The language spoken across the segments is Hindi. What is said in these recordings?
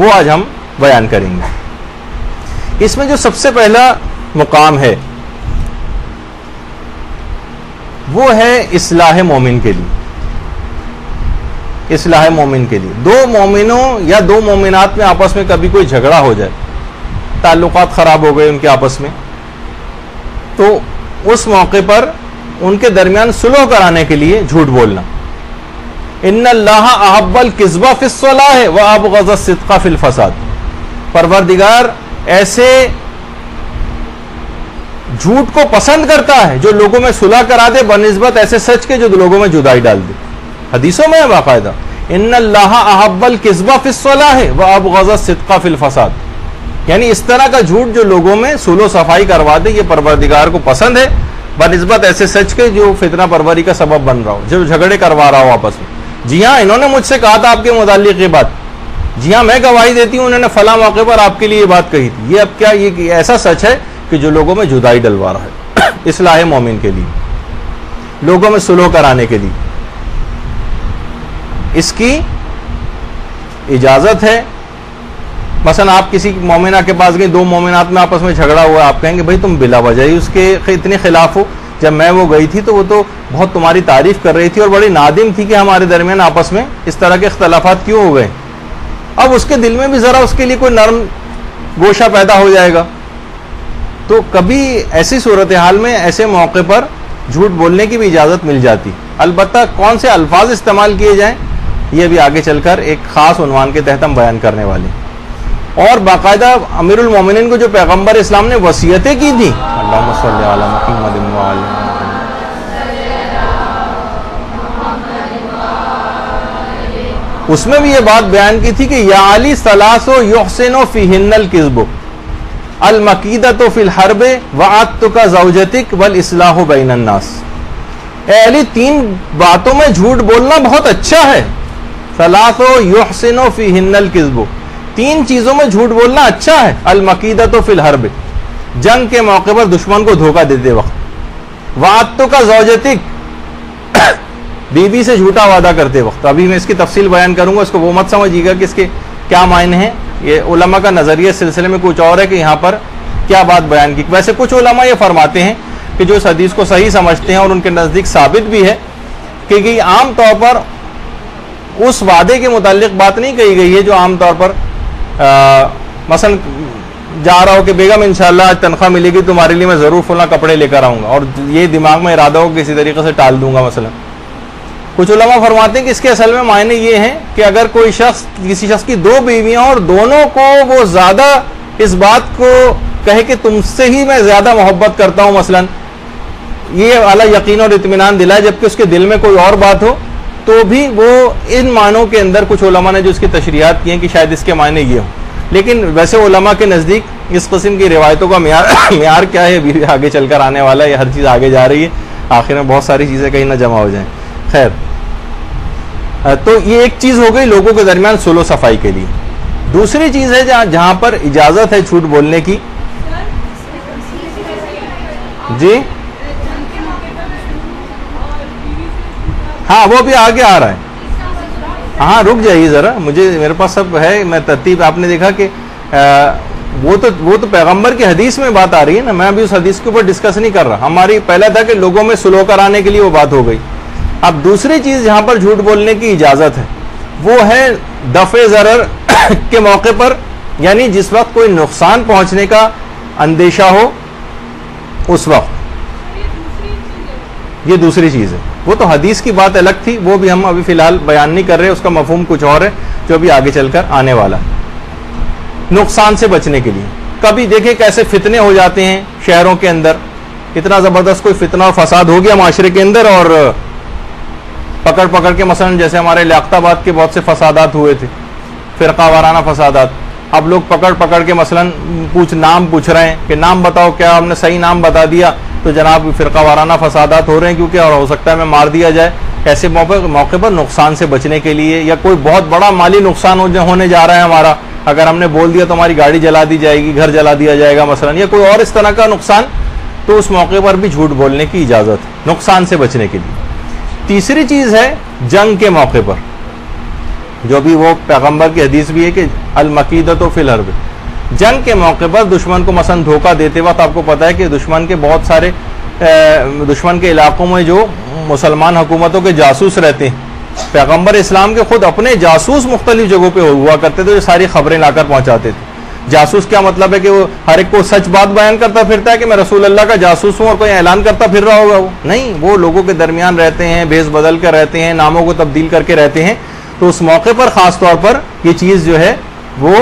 वो आज हम बयान करेंगे। इसमें जो सबसे पहला मुकाम है वो है इस्लाह मोमिन के लिए। इस्लाह मोमिन के लिए दो मोमिनों या दो मोमिनात में आपस में कभी कोई झगड़ा हो जाए, ताल्लुकात खराब हो गए उनके आपस में, तो उस मौके पर उनके दरमियान सुलह कराने के लिए झूठ बोलना। इन्नल्लाह अहब्बल किज़्बा फिस्सलाह व अबग़ज़ सिद्क़ा फिल फसाद। परवरदिगार ऐसे झूठ को पसंद करता है जो लोगों में सुलह करा दे बनिस्बत ऐसे सच के जो लोगों में जुदाई डाल दे। हदीसों में है बाकायदा, इन्नल्लाह अहब्बल किज़्बा फिस्सलाह व अबग़ज़ सिद्क़ा फिल फसाद, यानी इस तरह का झूठ जो लोगों में सुलह सफाई करवा दे ये परवरदिगार को पसंद है बनिस्बत ऐसे सच के जो फितना परवरी का सबब बन रहा हो, जो झगड़े करवा रहा हो आपस में। जी हाँ, इन्होंने मुझसे कहा था आपके मुताल्लिक ये बात, जी हाँ मैं गवाही देती हूँ उन्होंने फला मौके पर आपके लिए ये बात कही थी। ये अब क्या ये ऐसा सच है कि जो लोगों में जुदाई डलवा रहा है। इस्लाह मोमिन के लिए, लोगों में सुलह कराने के लिए इसकी इजाजत है। मसलन आप किसी मोमिना के पास गए, दो मोमिनात में आपस में झगड़ा हुआ, आप कहेंगे भाई तुम बिला वजह ही उसके इतने खिलाफ हो, जब मैं वो गई थी तो वो तो बहुत तुम्हारी तारीफ कर रही थी और बड़ी नादिम थी कि हमारे दरमियान आपस में इस तरह के इख्तलाफात क्यों हो गए। अब उसके दिल में भी जरा उसके लिए कोई नरम गोशा पैदा हो जाएगा। तो कभी ऐसी सूरत हाल में ऐसे मौके पर झूठ बोलने की भी इजाज़त मिल जाती। अलबत्ता कौन से अल्फाज इस्तेमाल किए जाएं ये भी आगे चलकर एक ख़ास उन्वान के तहत हम बयान करने वाले हैं। और बाकायदा अमीरुल मोमिनीन को जो पैगम्बर इस्लाम ने वसीयतें की थी, अल्लाहुम्मा सल्ली अला मुहम्मद व अला मुहम्मद, उसमें भी ये बात बयान की थी कि या अली सलासो युहसिनु फीहिन्नल किज़्बु अल मकीदतु फिल हर्बे व अत्तुका ज़ौजतिक वल इस्लाहु बैनन नास। ए अली, तीन बातों में झूठ बोलना बहुत अच्छा है। सलासो युहसिनु फीहिन्नल किज़्बु, तीन चीजों में झूठ बोलना अच्छा है। अल मकीदतु फिल हर्ब, जंग के मौके पर दुश्मन को धोखा देते वक्त, वातुका ज़ौजतिक, बीबी से झूठा वादा करते वक्त। अभी मैं इसकी तफसील बयान करूंगा, इसको वो मत समझिएगा कि इसके क्या मायने हैं। ये उलमा का नजरिया सिलसिले में कुछ और है कि यहाँ पर क्या बात बयान की। वैसे कुछ उलमा ये फरमाते हैं कि जो इस हदीस को सही समझते हैं और उनके नजदीक साबित भी है कि आम तौर पर उस वादे के मुताल्लिक बात नहीं कही गई है जो आम तौर पर मसलन जा रहा हो कि बेगम इंशाल्लाह आज तनख्वाह मिलेगी तुम्हारे लिए मैं ज़रूर फुला कपड़े लेकर आऊँगा, और ये दिमाग में इरादा हो किसी तरीके से टाल दूंगा। मसलन कुछ उलमा फरमाते हैं कि इसके असल में मायने ये हैं कि अगर कोई शख्स, किसी शख्स की दो बीवियां और दोनों को वो ज़्यादा इस बात को कहे कि तुमसे ही मैं ज़्यादा मोहब्बत करता हूँ, मसलन ये वाला यकीन और इत्मीनान दिलाए, जबकि उसके दिल में कोई और बात हो, तो भी वो इन मानों के अंदर कुछ उलमा ने जो इसकी तशरीहात की हैं कि शायद इसके मायने ये हो। लेकिन वैसे उलमा के नज़दीक इस किस्म की रिवायतों का म्यार क्या है अभी आगे चलकर आने वाला है। ये हर चीज़ आगे जा रही है, आखिर में बहुत सारी चीज़ें कहीं ना जमा हो जाएं। खैर, तो ये एक चीज़ हो गई लोगों के दरमियान सुलह सफाई के लिए। दूसरी चीज़ है जहाँ पर इजाज़त है झूठ बोलने की। जी हाँ, वो भी आगे आ रहा है। हाँ, रुक जाइए ज़रा, मुझे मेरे पास सब है, मैं तरतीब। आपने देखा कि वो तो पैगंबर की हदीस में बात आ रही है ना, मैं अभी उस हदीस के ऊपर डिस्कस नहीं कर रहा। हमारी पहला था कि लोगों में सुलह कराने के लिए वो बात हो गई। अब दूसरी चीज़ जहाँ पर झूठ बोलने की इजाज़त है वो है दफ़े ज़रर के मौके पर, यानी जिस वक्त कोई नुकसान पहुँचने का अंदेशा हो उस वक्त। ये दूसरी चीज़ है, वो तो हदीस की बात अलग थी, वो भी हम अभी फ़िलहाल बयान नहीं कर रहे, उसका मफहूम कुछ और है जो भी आगे चलकर आने वाला है। नुकसान से बचने के लिए कभी देखें कैसे फितने हो जाते हैं शहरों के अंदर, इतना ज़बरदस्त कोई फितना और फसाद हो गया माशरे के अंदर, और पकड़ पकड़ के मसलन जैसे हमारे लियाकताबाद के बहुत से फसादात हुए थे, फ़िरका वाराना फसादात। अब लोग पकड़ पकड़ के मसलन नाम पूछ रहे हैं कि नाम बताओ, क्या हमने सही नाम बता दिया तो जनाब फ़िरका वाराना फसादात हो रहे हैं, क्योंकि और हो सकता है मैं मार दिया जाए। ऐसे मौके पर नुकसान से बचने के लिए, या कोई बहुत बड़ा माली नुकसान होने जा रहा है हमारा, अगर हमने बोल दिया तो हमारी गाड़ी जला दी जाएगी, घर जला दिया जाएगा मसलन, या कोई और इस तरह का नुकसान, तो उस मौके पर भी झूठ बोलने की इजाज़त है नुकसान से बचने के लिए। तीसरी चीज़ है जंग के मौके पर। जो भी वो पैगंबर की हदीस भी है कि अल मकीदतु फिल हर्ब, जंग के मौके पर दुश्मन को मसलन धोखा देते वक्त आपको पता है कि दुश्मन के बहुत सारे दुश्मन के इलाकों में जो मुसलमान हुकूमतों के जासूस रहते हैं, पैगंबर इस्लाम के खुद अपने जासूस मुख्तलिफ जगहों पे हुआ करते थे जो सारी खबरें लाकर पहुंचाते थे। जासूस क्या मतलब है कि वो हर एक को सच बात बयान करता फिरता है कि मैं रसूल अल्लाह का जासूस हूं और कोई ऐलान करता फिर रहा होगा, वो नहीं, वो लोगों के दरमियान रहते हैं, भेस बदल कर रहते हैं, नामों को तब्दील करके रहते हैं। तो उस मौके पर खास तौर पर ये चीज़ जो है वो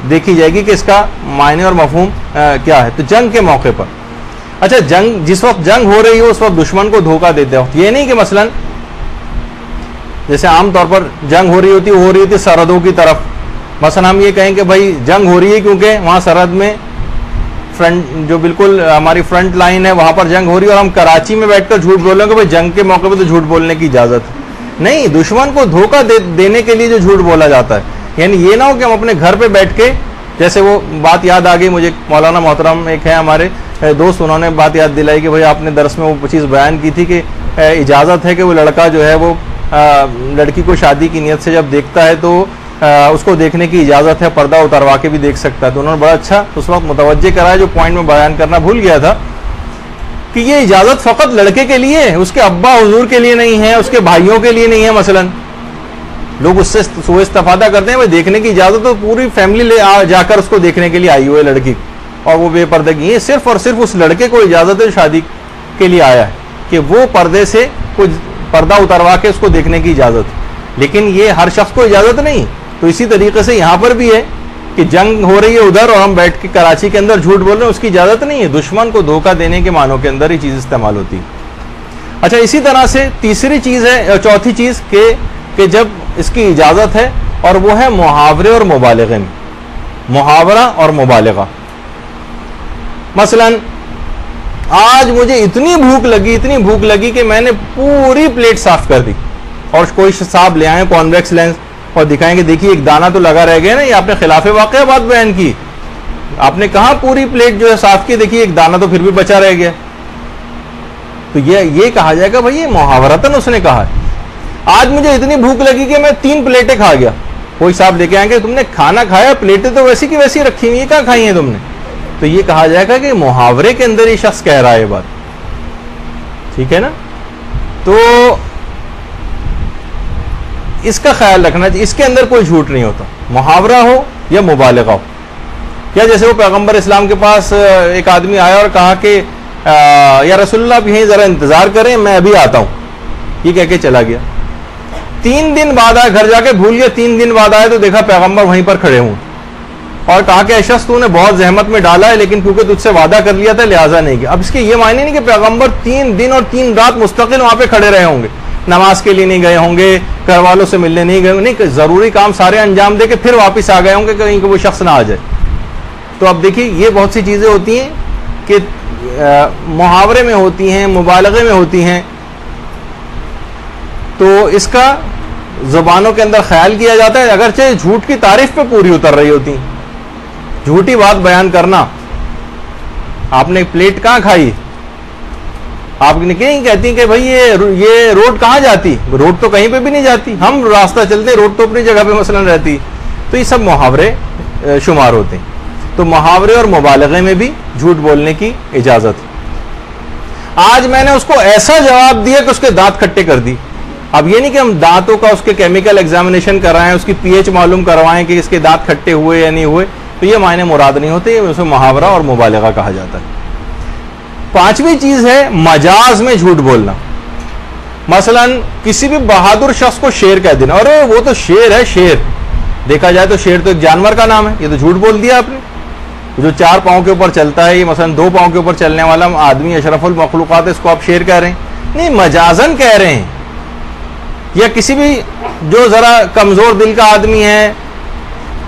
देखी जाएगी कि इसका मायने और मफहूम क्या है। तो जंग के मौके पर, अच्छा, जंग जिस वक्त जंग हो रही हो उस वक्त दुश्मन को धोखा देते हो, ये नहीं कि मसलन जैसे आमतौर पर जंग हो रही होती सरहदों की तरफ, मसलन हम ये कहें कि भाई जंग हो रही है क्योंकि वहाँ सरहद में फ्रंट जो बिल्कुल हमारी फ्रंट लाइन है वहाँ पर जंग हो रही है और हम कराची में बैठकर झूठ बोल रहे हैं कि भाई जंग के मौके पर तो झूठ बोलने की इजाज़त है। नहीं, दुश्मन को धोखा देने के लिए जो झूठ बोला जाता है, यानी ये ना हो कि हम अपने घर पे बैठ के, जैसे वो बात याद आ गई मुझे, मौलाना मोहतरम एक है हमारे दोस्त, उन्होंने बात याद दिलाई कि भाई आपने दरस में वो चीज़ बयान की थी कि इजाज़त है कि वो लड़का जो है वो लड़की को शादी की नीयत से जब देखता है तो उसको देखने की इजाज़त है, पर्दा उतरवा के भी देख सकता है। तो उन्होंने बड़ा अच्छा उस वक्त मुतवज्जे कराया, जो पॉइंट में बयान करना भूल गया था कि ये इजाज़त फ़कत लड़के के लिए है, उसके अब्बा हुजूर के लिए नहीं है, उसके भाइयों के लिए नहीं है। मसलन लोग उससे सुबह इस्तेफादा करते हैं, भाई देखने की इजाज़त तो पूरी फैमिली ले जाकर उसको देखने के लिए आई हुई है लड़की, और वो बेपर्दगी है, सिर्फ और सिर्फ उस लड़के को इजाज़त है शादी के लिए आया है कि वो पर्दे से कुछ पर्दा उतरवा के उसको देखने की इजाज़त है, लेकिन ये हर शख्स को इजाज़त नहीं। तो इसी तरीके से यहाँ पर भी है कि जंग हो रही है उधर और हम बैठ के कराची के अंदर झूठ बोल रहे हैं, उसकी इजाज़त नहीं है। दुश्मन को धोखा देने के मानों के अंदर ये चीज़ इस्तेमाल होती है। अच्छा, इसी तरह से तीसरी चीज़ है, चौथी चीज़ कि जब इसकी इजाज़त है, और वो है मुहावरे और मुबालगे में, मुहावरा और मुबालगा। मसलन आज मुझे इतनी भूख लगी कि मैंने पूरी प्लेट साफ कर दी, और कोई साहब ले आए कॉन्वेक्स लेंस और दिखाएंगे देखिए एक दाना तो लगा रह गया ना, ये आपने खिलाफे वाक़या बात बयान की, आपने कहा पूरी प्लेट जो है साफ की, देखिए एक दाना तो फिर भी बचा रह गया। तो ये कहा जाएगा भाई ये मुहावरतन उसने कहा है। आज मुझे इतनी भूख लगी कि मैं 3 प्लेटें खा गया, कोई साहब लेके आएंगे तुमने खाना खाया, प्लेटें तो वैसी की वैसी रखी हुई, कहाँ खाई हैं तुमने? तो ये कहा जाएगा कि मुहावरे के अंदर ये शख्स कह रहा है ये बात, ठीक है ना। तो इसका ख्याल रखना चाहिए, इसके अंदर कोई झूठ नहीं होता, मुहावरा हो या मुबालगा हो। या जैसे वो पैगंबर इस्लाम के पास एक आदमी आया और कहा कि या रसूलुल्लाह आप यहीं जरा इंतजार करें, मैं अभी आता हूं, ये कह के चला गया। 3 दिन बाद आया, घर जाके भूल गया, 3 दिन बाद आया तो देखा पैगंबर वहीं पर खड़े हूं, और कहा कि शख्स तूने बहुत जहमत में डाला है, लेकिन क्योंकि तुझसे वादा कर लिया था लिहाजा नहीं किया। अब इसके ये मायने नहीं कि पैगंबर 3 दिन और 3 रात मुस्तकिल वहां पे खड़े रहे होंगे, नमाज के लिए नहीं गए होंगे, घर वालों से मिलने नहीं गए, नहीं, जरूरी काम सारे अंजाम दे के फिर वापस आ गए होंगे कहीं कि वो शख्स ना आ जाए। तो अब देखिए ये बहुत सी चीजें होती हैं कि मुहावरे में होती हैं, मुबालगे में होती हैं, तो इसका जुबानों के अंदर ख्याल किया जाता है, अगरचे झूठ की तारीफ पे पूरी उतर रही होती, झूठी बात बयान करना। आपने प्लेट कहाँ खाई, आप नहीं कहती कि भाई ये रोड कहाँ जाती, रोड तो कहीं पे भी नहीं जाती, हम रास्ता चलते, रोड तो अपनी जगह पे मसलन रहती। तो ये सब मुहावरे शुमार होते हैं। तो मुहावरे और मुबालगे में भी झूठ बोलने की इजाजत है। आज मैंने उसको ऐसा जवाब दिया कि उसके दांत खट्टे कर दी। अब ये नहीं कि हम दांतों का उसके केमिकल एग्जामिनेशन कराएं, उसकी पीएच मालूम करवाएं कि इसके दांत खट्टे हुए या नहीं हुए, तो ये मायने मुराद नहीं होते, उसे मुहावरा और मुबालगा कहा जाता है। 5वीं चीज है मजाज में झूठ बोलना। मसलन किसी भी बहादुर शख्स को शेर कह देना, अरे वो तो शेर है, शेर देखा जाए तो शेर तो एक जानवर का नाम है, ये तो झूठ बोल दिया आपने। जो 4 पांव के ऊपर चलता है, ये मसलन 2 पांव के ऊपर चलने वाला आदमी अशरफुल मखलूकात है, इसको आप शेर कह रहे हैं, नहीं मजाजन कह रहे हैं। या किसी भी जो जरा कमजोर दिल का आदमी है,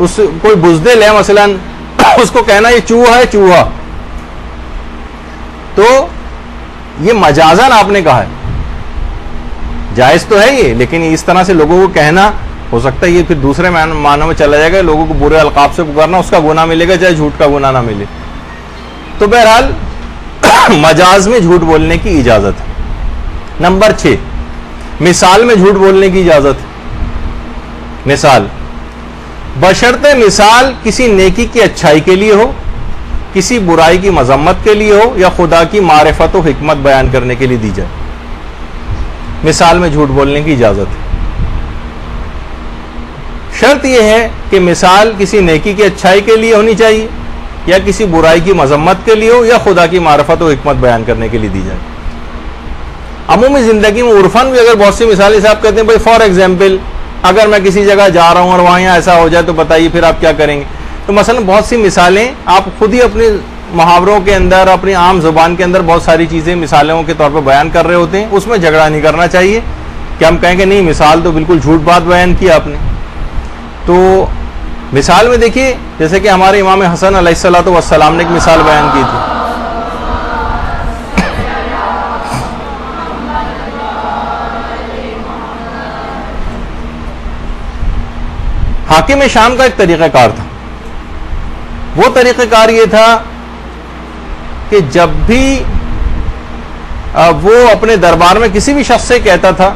उस कोई बुज़दिल है मसलन, उसको कहना ये चूहा है, चूहा, तो ये मजाजन आपने कहा है, जायज तो है ये, लेकिन इस तरह से लोगों को कहना हो सकता है ये फिर दूसरे मानों में चला जाएगा, लोगों को बुरे अलकाब से पुकारना, उसका गुनाह मिलेगा चाहे झूठ का गुनाह ना मिले। तो बहरहाल मजाज में झूठ बोलने की इजाजत है। नंबर 6, मिसाल में झूठ बोलने की इजाजत है। मिसाल, बशर्ते मिसाल किसी नेकी की अच्छाई के लिए हो, किसी बुराई की मजम्मत के लिए हो, या खुदा की मारिफत और हिकमत बयान करने के लिए दी जाए। मिसाल में झूठ बोलने की इजाजत है। शर्त यह है कि मिसाल किसी नेकी की अच्छाई के लिए होनी चाहिए, या किसी बुराई की मजम्मत के लिए हो, या खुदा की मारिफत और हिकमत बयान करने के लिए दी जाए। अमूमी जिंदगी में उर्फन भी अगर बहुत सी मिसालें साहब कहते हैं भाई फॉर एग्जाम्पल अगर मैं किसी जगह जा रहा हूं और वहां ऐसा हो जाए तो बताइए फिर आप क्या करेंगे। तो मसलन बहुत सी मिसालें आप खुद ही अपने मुहावरों के अंदर, अपनी आम जुबान के अंदर बहुत सारी चीजें मिसालों के तौर पर बयान कर रहे होते हैं, उसमें झगड़ा नहीं करना चाहिए कि हम कहें कि नहीं मिसाल तो बिल्कुल झूठ बात बयान की आपने। तो मिसाल में देखिए जैसे कि हमारे इमाम हसन अलैहिस्सलातु वस्सलाम ने एक मिसाल बयान की थी। हाकिम शाम का एक तरीक़ाकार था। वो तरीक़ाकार ये था कि जब भी वो अपने दरबार में किसी भी शख्स से कहता था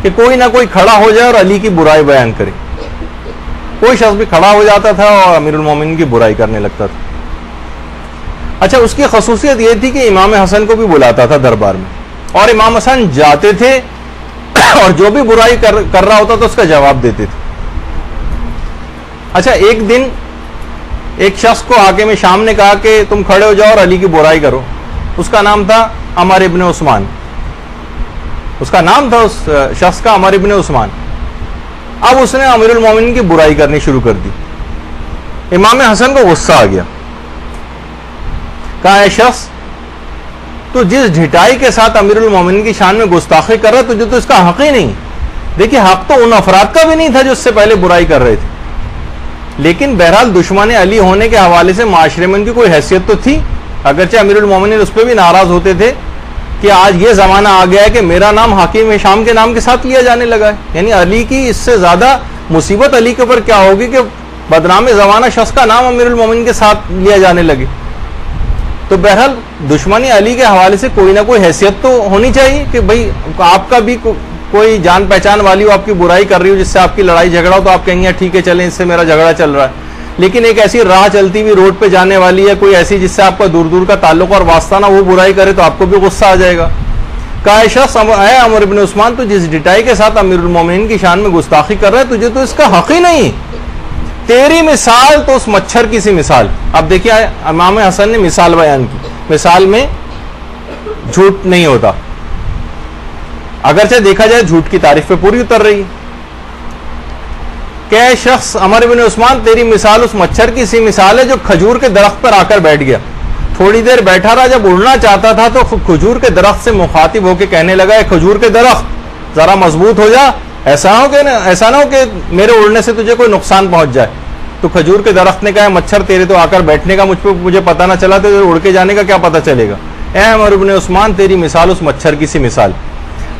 कि कोई ना कोई खड़ा हो जाए और अली की बुराई बयान करे, कोई शख्स भी खड़ा हो जाता था और अमीरुल मोमिनीन की बुराई करने लगता था। अच्छा, उसकी खसूसियत यह थी कि इमाम हसन को भी बुलाता था दरबार में, और इमाम हसन जाते थे और जो भी बुराई कर रहा होता था उसका जवाब देते थे। अच्छा, एक दिन एक शख्स को हाकिम शाम ने कहा कि तुम खड़े हो जाओ और अली की बुराई करो। उसका नाम था अमर इब्न उस्मान। उसका नाम था उस शख्स का अमर इब्न उस्मान। अब उसने अमीरुल मोमिनीन की बुराई करनी शुरू कर दी। इमाम हसन को गुस्सा आ गया। कहा, है शख्स तो जिस ढिठाई के साथ अमीरुल मोमिनीन की शान में गुस्ताखी कर रहा है तुझे तो इसका हक ही नहीं। देखिए, हक तो उन अफराद का भी नहीं था जो उससे पहले बुराई कर रहे थे, लेकिन बहरहाल दुश्मन अली होने के हवाले से माशरे में उनकी कोई हैसियत तो थी। अगरचे अमीरुल मोमिनीन उस पर भी नाराज होते थे कि आज ये जमाना आ गया है कि मेरा नाम हाकिम शाम के नाम के साथ लिया जाने लगा है, यानी अली की इससे ज्यादा मुसीबत अली के ऊपर क्या होगी कि बदनाम जमाना शख्स का नाम अमीरुल मोमिनीन के साथ लिया जाने लगे। तो बहरहाल दुश्मनी अली के हवाले से कोई ना कोई हैसियत तो होनी चाहिए कि भाई आपका भी कोई जान पहचान वाली हो, आपकी बुराई कर रही हो, जिससे आपकी लड़ाई झगड़ा हो, तो आप कहेंगे ठीक है चलें, इससे मेरा झगड़ा चल रहा है। लेकिन एक ऐसी राह चलती हुई रोड पे जाने वाली है, कोई ऐसी जिससे आपका दूर दूर का ताल्लुक और वास्ता ना, वो बुराई करे तो आपको भी गुस्सा आ जाएगा। कहा, शख्स है अमर इब्न उस्मान, तो जिस डिटाई के साथ अमीरुल मोमिनीन की शान में गुस्ताखी कर रहा है तुझे तो इसका हक ही नहीं। तेरी मिसाल तो उस मच्छर की सी मिसाल। अब देखिए इमाम हसन ने मिसाल बयान की, मिसाल में झूठ नहीं होता, अगरचे देखा जाए झूठ की तारीफ पे पूरी उतर रही। क्या शख्स अमर इब्न उस्मान, तेरी मिसाल उस मच्छर की सी मिसाल है जो खजूर के दरख्त पर आकर बैठ गया, थोड़ी देर बैठा रहा, जब उड़ना चाहता था तो खजूर के दरख्त से मुखातिब होकर कहने लगा, खजूर के दरख्त जरा मजबूत हो जा, ऐसा ना हो कि मेरे उड़ने से तुझे कोई नुकसान पहुंच जाए। तो खजूर के दरख्त ने कहा, मच्छर तेरे तो आकर बैठने का मुझे पता ना चला, तो उड़ के जाने का क्या पता चलेगा। ए अमर इब्न उस्मान, तेरी मिसाल उस मच्छर की सी मिसाल।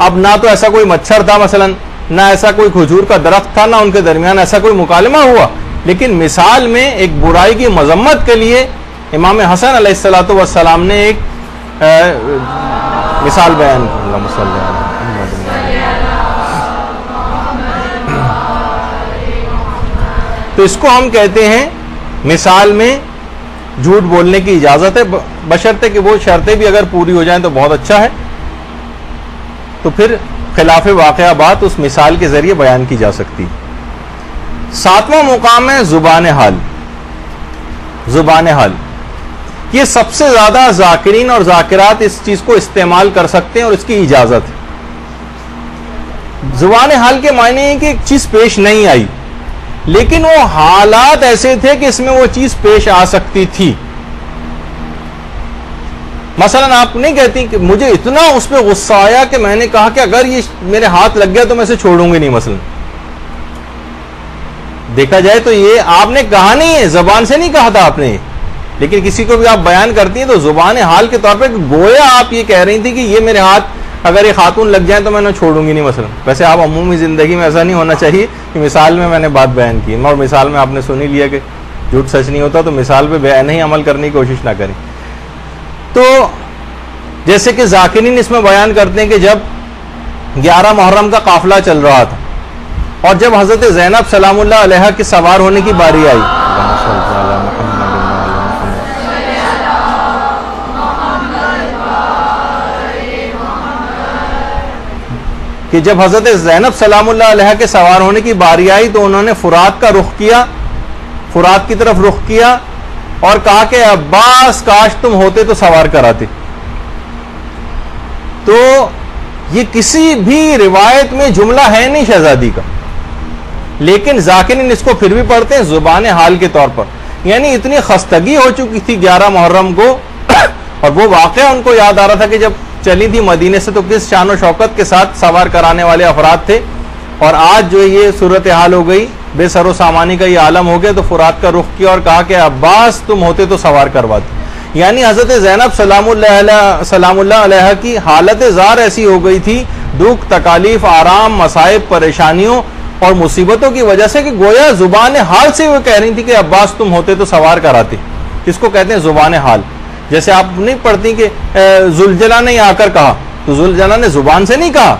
अब ना तो ऐसा कोई मच्छर था मसलन, ना ऐसा कोई खजूर का दरख्त था, ना उनके दरमियान ऐसा कोई मुकालमा हुआ, लेकिन मिसाल में एक बुराई की मजम्मत के लिए इमाम हसन अलैहिस्सलातु वस्सलाम ने एक मिसाल बयान की। तो इसको हम कहते हैं मिसाल में झूठ बोलने की इजाजत है, बशर्ते कि वो शर्तें भी अगर पूरी हो जाएं तो बहुत अच्छा है। तो फिर खिलाफ वाक़या बात उस मिसाल के जरिए बयान की जा सकती है। सातवां मुकाम है जुबान हाल। जुबान हाल ये सबसे ज्यादा जाकिरीन और जाकिरात इस चीज को इस्तेमाल कर सकते हैं और इसकी इजाजत है। जुबान हाल के मायने है कि एक चीज पेश नहीं आई, लेकिन वो हालात ऐसे थे कि इसमें वो चीज पेश आ सकती थी। मसलन आप नहीं कहती कि मुझे इतना उस पर गुस्सा आया कि मैंने कहा कि अगर ये मेरे हाथ लग गया तो मैं इसे छोड़ूंगी नहीं। मसलन देखा जाए तो ये आपने कहा नहीं है, जबान से नहीं कहा था आपने, लेकिन किसी को भी आप बयान करती हैं तो जुबान हाल के तौर पे गोया आप ये कह रही थी कि ये मेरे हाथ अगर ये खातून लग जाए तो मैं ना छोड़ूंगी नहीं। मसलन वैसे आप अमूमी जिंदगी में ऐसा नहीं होना चाहिए कि मिसाल में मैंने बात बयान की और मिसाल में आपने सुन ही लिया कि झूठ सच नहीं होता, तो मिसाल पे बयान ही अमल करने की कोशिश ना करें। तो जैसे कि जाकिरीन इसमें बयान करते हैं कि जब 11 मुहर्रम का काफिला चल रहा था और जब हजरत ज़ैनब सलामुल्लाह अलैहा के सवार होने की बारी आई, कि जब हजरत ज़ैनब सलामुल्लाह अलैहा के सवार होने की बारी आई तो उन्होंने फुरात का रुख किया, फुरात की तरफ रुख किया और कहा कि अब्बास काश तुम होते तो सवार कराते। तो ये किसी भी रिवायत में जुमला है नहीं शहजादी का, लेकिन ज़ाकिरीन इसको फिर भी पढ़ते हैं ज़ुबान हाल के तौर पर। यानी इतनी खस्तगी हो चुकी थी 11 मुहर्रम को और वो वाक़या उनको याद आ रहा था कि जब चली थी मदीने से तो किस शान और शौकत के साथ सवार कराने वाले अफराद थे, और आज जो ये सूरत हाल हो गई, बेसरो सामानी का ये आलम हो गया, तो फुरात का रुख किया और कहा कि अब्बास तुम होते तो सवार करवाते। यानी हजरत ज़ैनब सलामुल्लाह अलैहा की हालत ज़ार ऐसी हो गई थी, दुख तकालीफ आराम मसाइब परेशानियों और मुसीबतों की वजह से, कि गोया जुबान हाल से वो कह रही थी कि अब्बास तुम होते तो सवार कराते। इसको कहते हैं जुबान हाल। जैसे आप नहीं पढ़ती कि जुलजला ने आकर कहा, तो जुलजला ने जुबान से नहीं कहा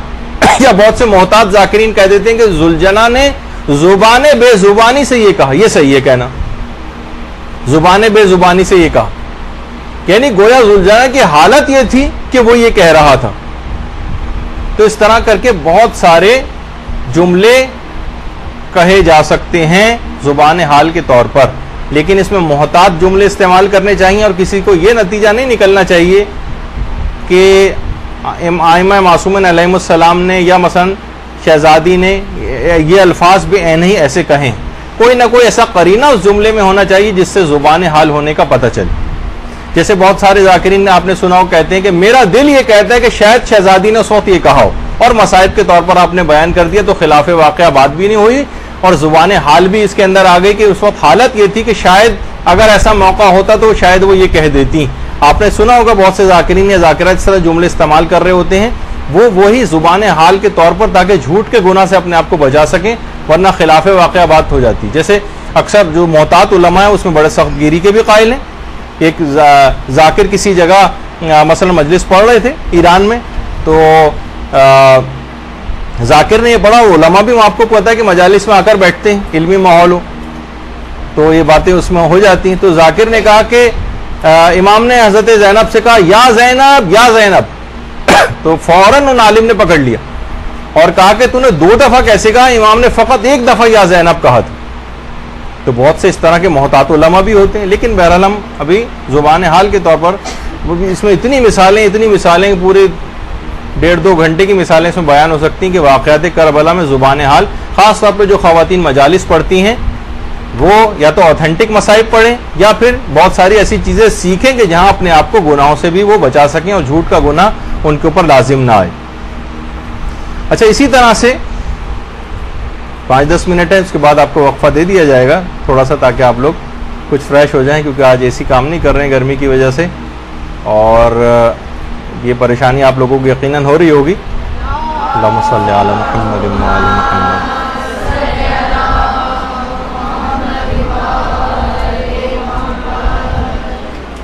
या बहुत से मोहताज ज़ाकिरीन कह देते हैं कि जुलजना ने जुबान बेजुबानी से ये कहा। ये सही है कहना, जुबान बेजुबानी से ये कहा, यानी गोया जुलजना की हालत ये थी कि वो ये कह रहा था। तो इस तरह करके बहुत सारे जुमले कहे जा सकते हैं जुबान हाल के तौर पर, लेकिन इसमें मोहतात जुमले इस्तेमाल करने चाहिए और किसी को यह नतीजा नहीं निकलना चाहिए कि आइमा मासूमिन अलैहिमुस्सलाम ने या मसलन शहजादी ने ये अल्फाज भी नहीं ऐसे कहें। कोई ना कोई ऐसा करीना उस जुमले में होना चाहिए जिससे जुबान हाल होने का पता चले। जैसे बहुत सारे ज़ाकिरीन ने आपने सुना हो कहते हैं कि मेरा दिल ये कहता है कि शायद शहजादी ने उस वक्त ये कहा हो, और मसाइब के तौर पर आपने बयान कर दिया तो खिलाफ वाक़या बात भी नहीं हुई और जुबान हाल भी इसके अंदर आ गई कि उस वक्त हालत ये थी कि शायद अगर ऐसा मौका होता तो शायद वो ये कह देती। आपने सुना होगा बहुत से ज़ाकिरीन या ज़ाकिरात इस तरह जुमले इस्तेमाल कर रहे होते हैं, वो वही जुबान हाल के तौर पर, ताकि झूठ के गुनाह से अपने आप को बचा सकें, वरना खिलाफ वाक़या बात हो जाती। जैसे अक्सर जो मोहतात उलमा है उसमें बड़े सख्त गिरी के भी कायल हैं। एक जाकिर किसी जगह मसलन मजलिस पढ़ रहे थे ईरान में, तो जाकिर ने ये पढ़ा, उलमा भी आपको पता है कि मजालिस में आकर बैठते हैं, इल्मी माहौल हो तो ये बातें उसमें हो जाती हैं। तो जाकिर ने कहा कि इमाम ने हजरत ज़ैनब से कहा या ज़ैनब या ज़ैनब तो फौरन उन आलिम ने पकड़ लिया और कहा कि तूने 2 दफ़ा कैसे कहा? इमाम ने फ़कत 1 दफ़ा या ज़ैनब कहा था। तो बहुत से इस तरह के मोहतात उलमा भी होते हैं, लेकिन बहरहाल हम अभी ज़ुबान हाल के तौर पर इसमें इतनी मिसालें पूरे 1.5-2 घंटे की मिसालें इसमें बयान हो सकती हैं कि वाक़यात करबला में ज़ुबान हाल, ख़ास तौर पर जो ख़वातीन मजालिस पढ़ती हैं वो या तो ऑथेंटिक मसाइब पढ़ें या फिर बहुत सारी ऐसी चीज़ें सीखें कि जहाँ अपने आप को गुनाहों से भी वो बचा सकें और झूठ का गुनाह उनके ऊपर लाजिम ना आए। अच्छा, इसी तरह से 5-10 मिनट है, उसके बाद आपको वक्फा दे दिया जाएगा थोड़ा सा, ताकि आप लोग कुछ फ्रेश हो जाएं, क्योंकि आज एसी काम नहीं कर रहे हैं गर्मी की वजह से, और ये परेशानी आप लोगों को यकीनन हो रही होगी। अल्लाहुम्मा सल्ली अला मुहम्मद व आले मुहम्मद।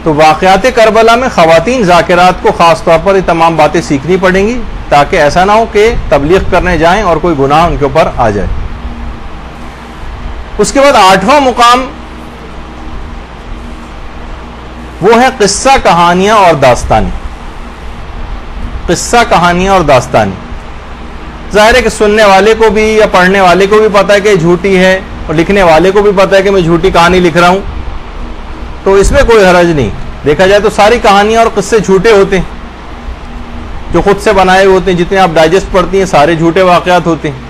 तो वाक़यात करबला में ख़वातीन ज़ाकिरात को ख़ास तौर पर ये तमाम बातें सीखनी पड़ेंगी, ताकि ऐसा ना हो कि तबलीग करने जाएं और कोई गुनाह उनके ऊपर आ जाए। उसके बाद 8वां मुकाम वो है किस्सा कहानियां और दास्तानी। किस्सा कहानियां और दास्तानी जाहिर है कि सुनने वाले को भी या पढ़ने वाले को भी पता है कि झूठी है, और लिखने वाले को भी पता है कि मैं झूठी कहानी लिख रहा हूं, तो इसमें कोई हरज नहीं। देखा जाए तो सारी कहानियां और किस्से झूठे होते हैं, जो खुद से बनाए होते हैं। जितने आप डाइजेस्ट पढ़ती हैं सारे झूठे वाक़यात होते हैं,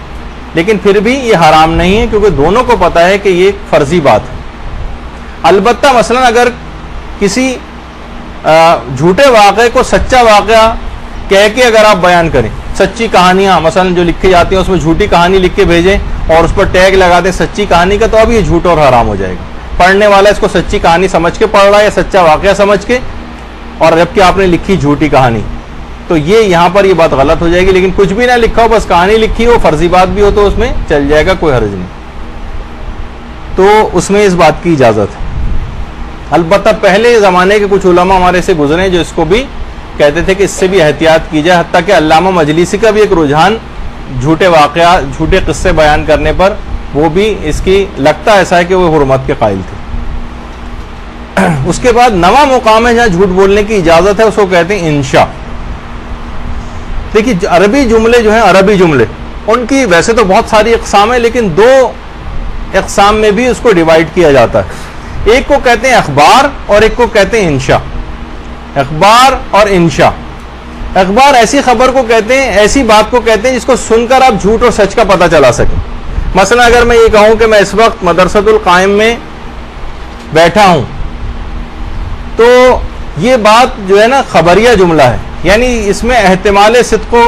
लेकिन फिर भी ये हराम नहीं है, क्योंकि दोनों को पता है कि ये फर्जी बात है। अलबत्ता मसलन अगर किसी झूठे वाक़े को सच्चा वाक़या कह के अगर आप बयान करें, सच्ची कहानियां मसलन जो लिखी जाती हैं उसमें झूठी कहानी लिख के भेजें और उस पर टैग लगा दें सच्ची कहानी का, तो अब ये झूठ और हराम हो जाएगा। पढ़ने वाला इसको सच्ची कहानी समझ के पढ़ रहा है या सच्चा वाक़या समझ के, और जबकि आपने लिखी झूठी कहानी, तो ये यहाँ पर ये बात गलत हो जाएगी। लेकिन कुछ भी ना लिखा हो, बस कहानी लिखी हो, फर्जी बात भी हो, तो उसमें चल जाएगा, कोई हर्ज नहीं। तो उसमें इस बात की इजाज़त है। अलबत्ता पहले ज़माने के कुछ उलमा हमारे से गुजरे जो इसको भी कहते थे कि इससे भी एहतियात की जाए। हत्ता कि अल्लामा मजलिसी का भी एक रुझान झूठे वाक़या, झूठे किस्से बयान करने पर वो भी इसकी लगता ऐसा है कि वो हुर्मत के कायल थे। उसके बाद नवा मुकाम है जहां झूठ बोलने की इजाजत है, उसको कहते हैं इंशा। देखिए अरबी जुमले जो हैं, अरबी जुमले उनकी वैसे तो बहुत सारी इक़साम है, लेकिन दो इक़साम में भी उसको डिवाइड किया जाता है। एक को कहते हैं अखबार और एक को कहते हैं इंशा। अखबार और इंशा, अखबार ऐसी खबर को कहते हैं, ऐसी बात को कहते हैं जिसको सुनकर आप झूठ और सच का पता चला सकें। मसलन अगर मैं ये कहूं कि मैं इस वक्त मदरसतुल कायम में बैठा हूं, तो ये बात जो है ना खबरिया जुमला है, यानी इसमें एहतिमाल सिद्क़ो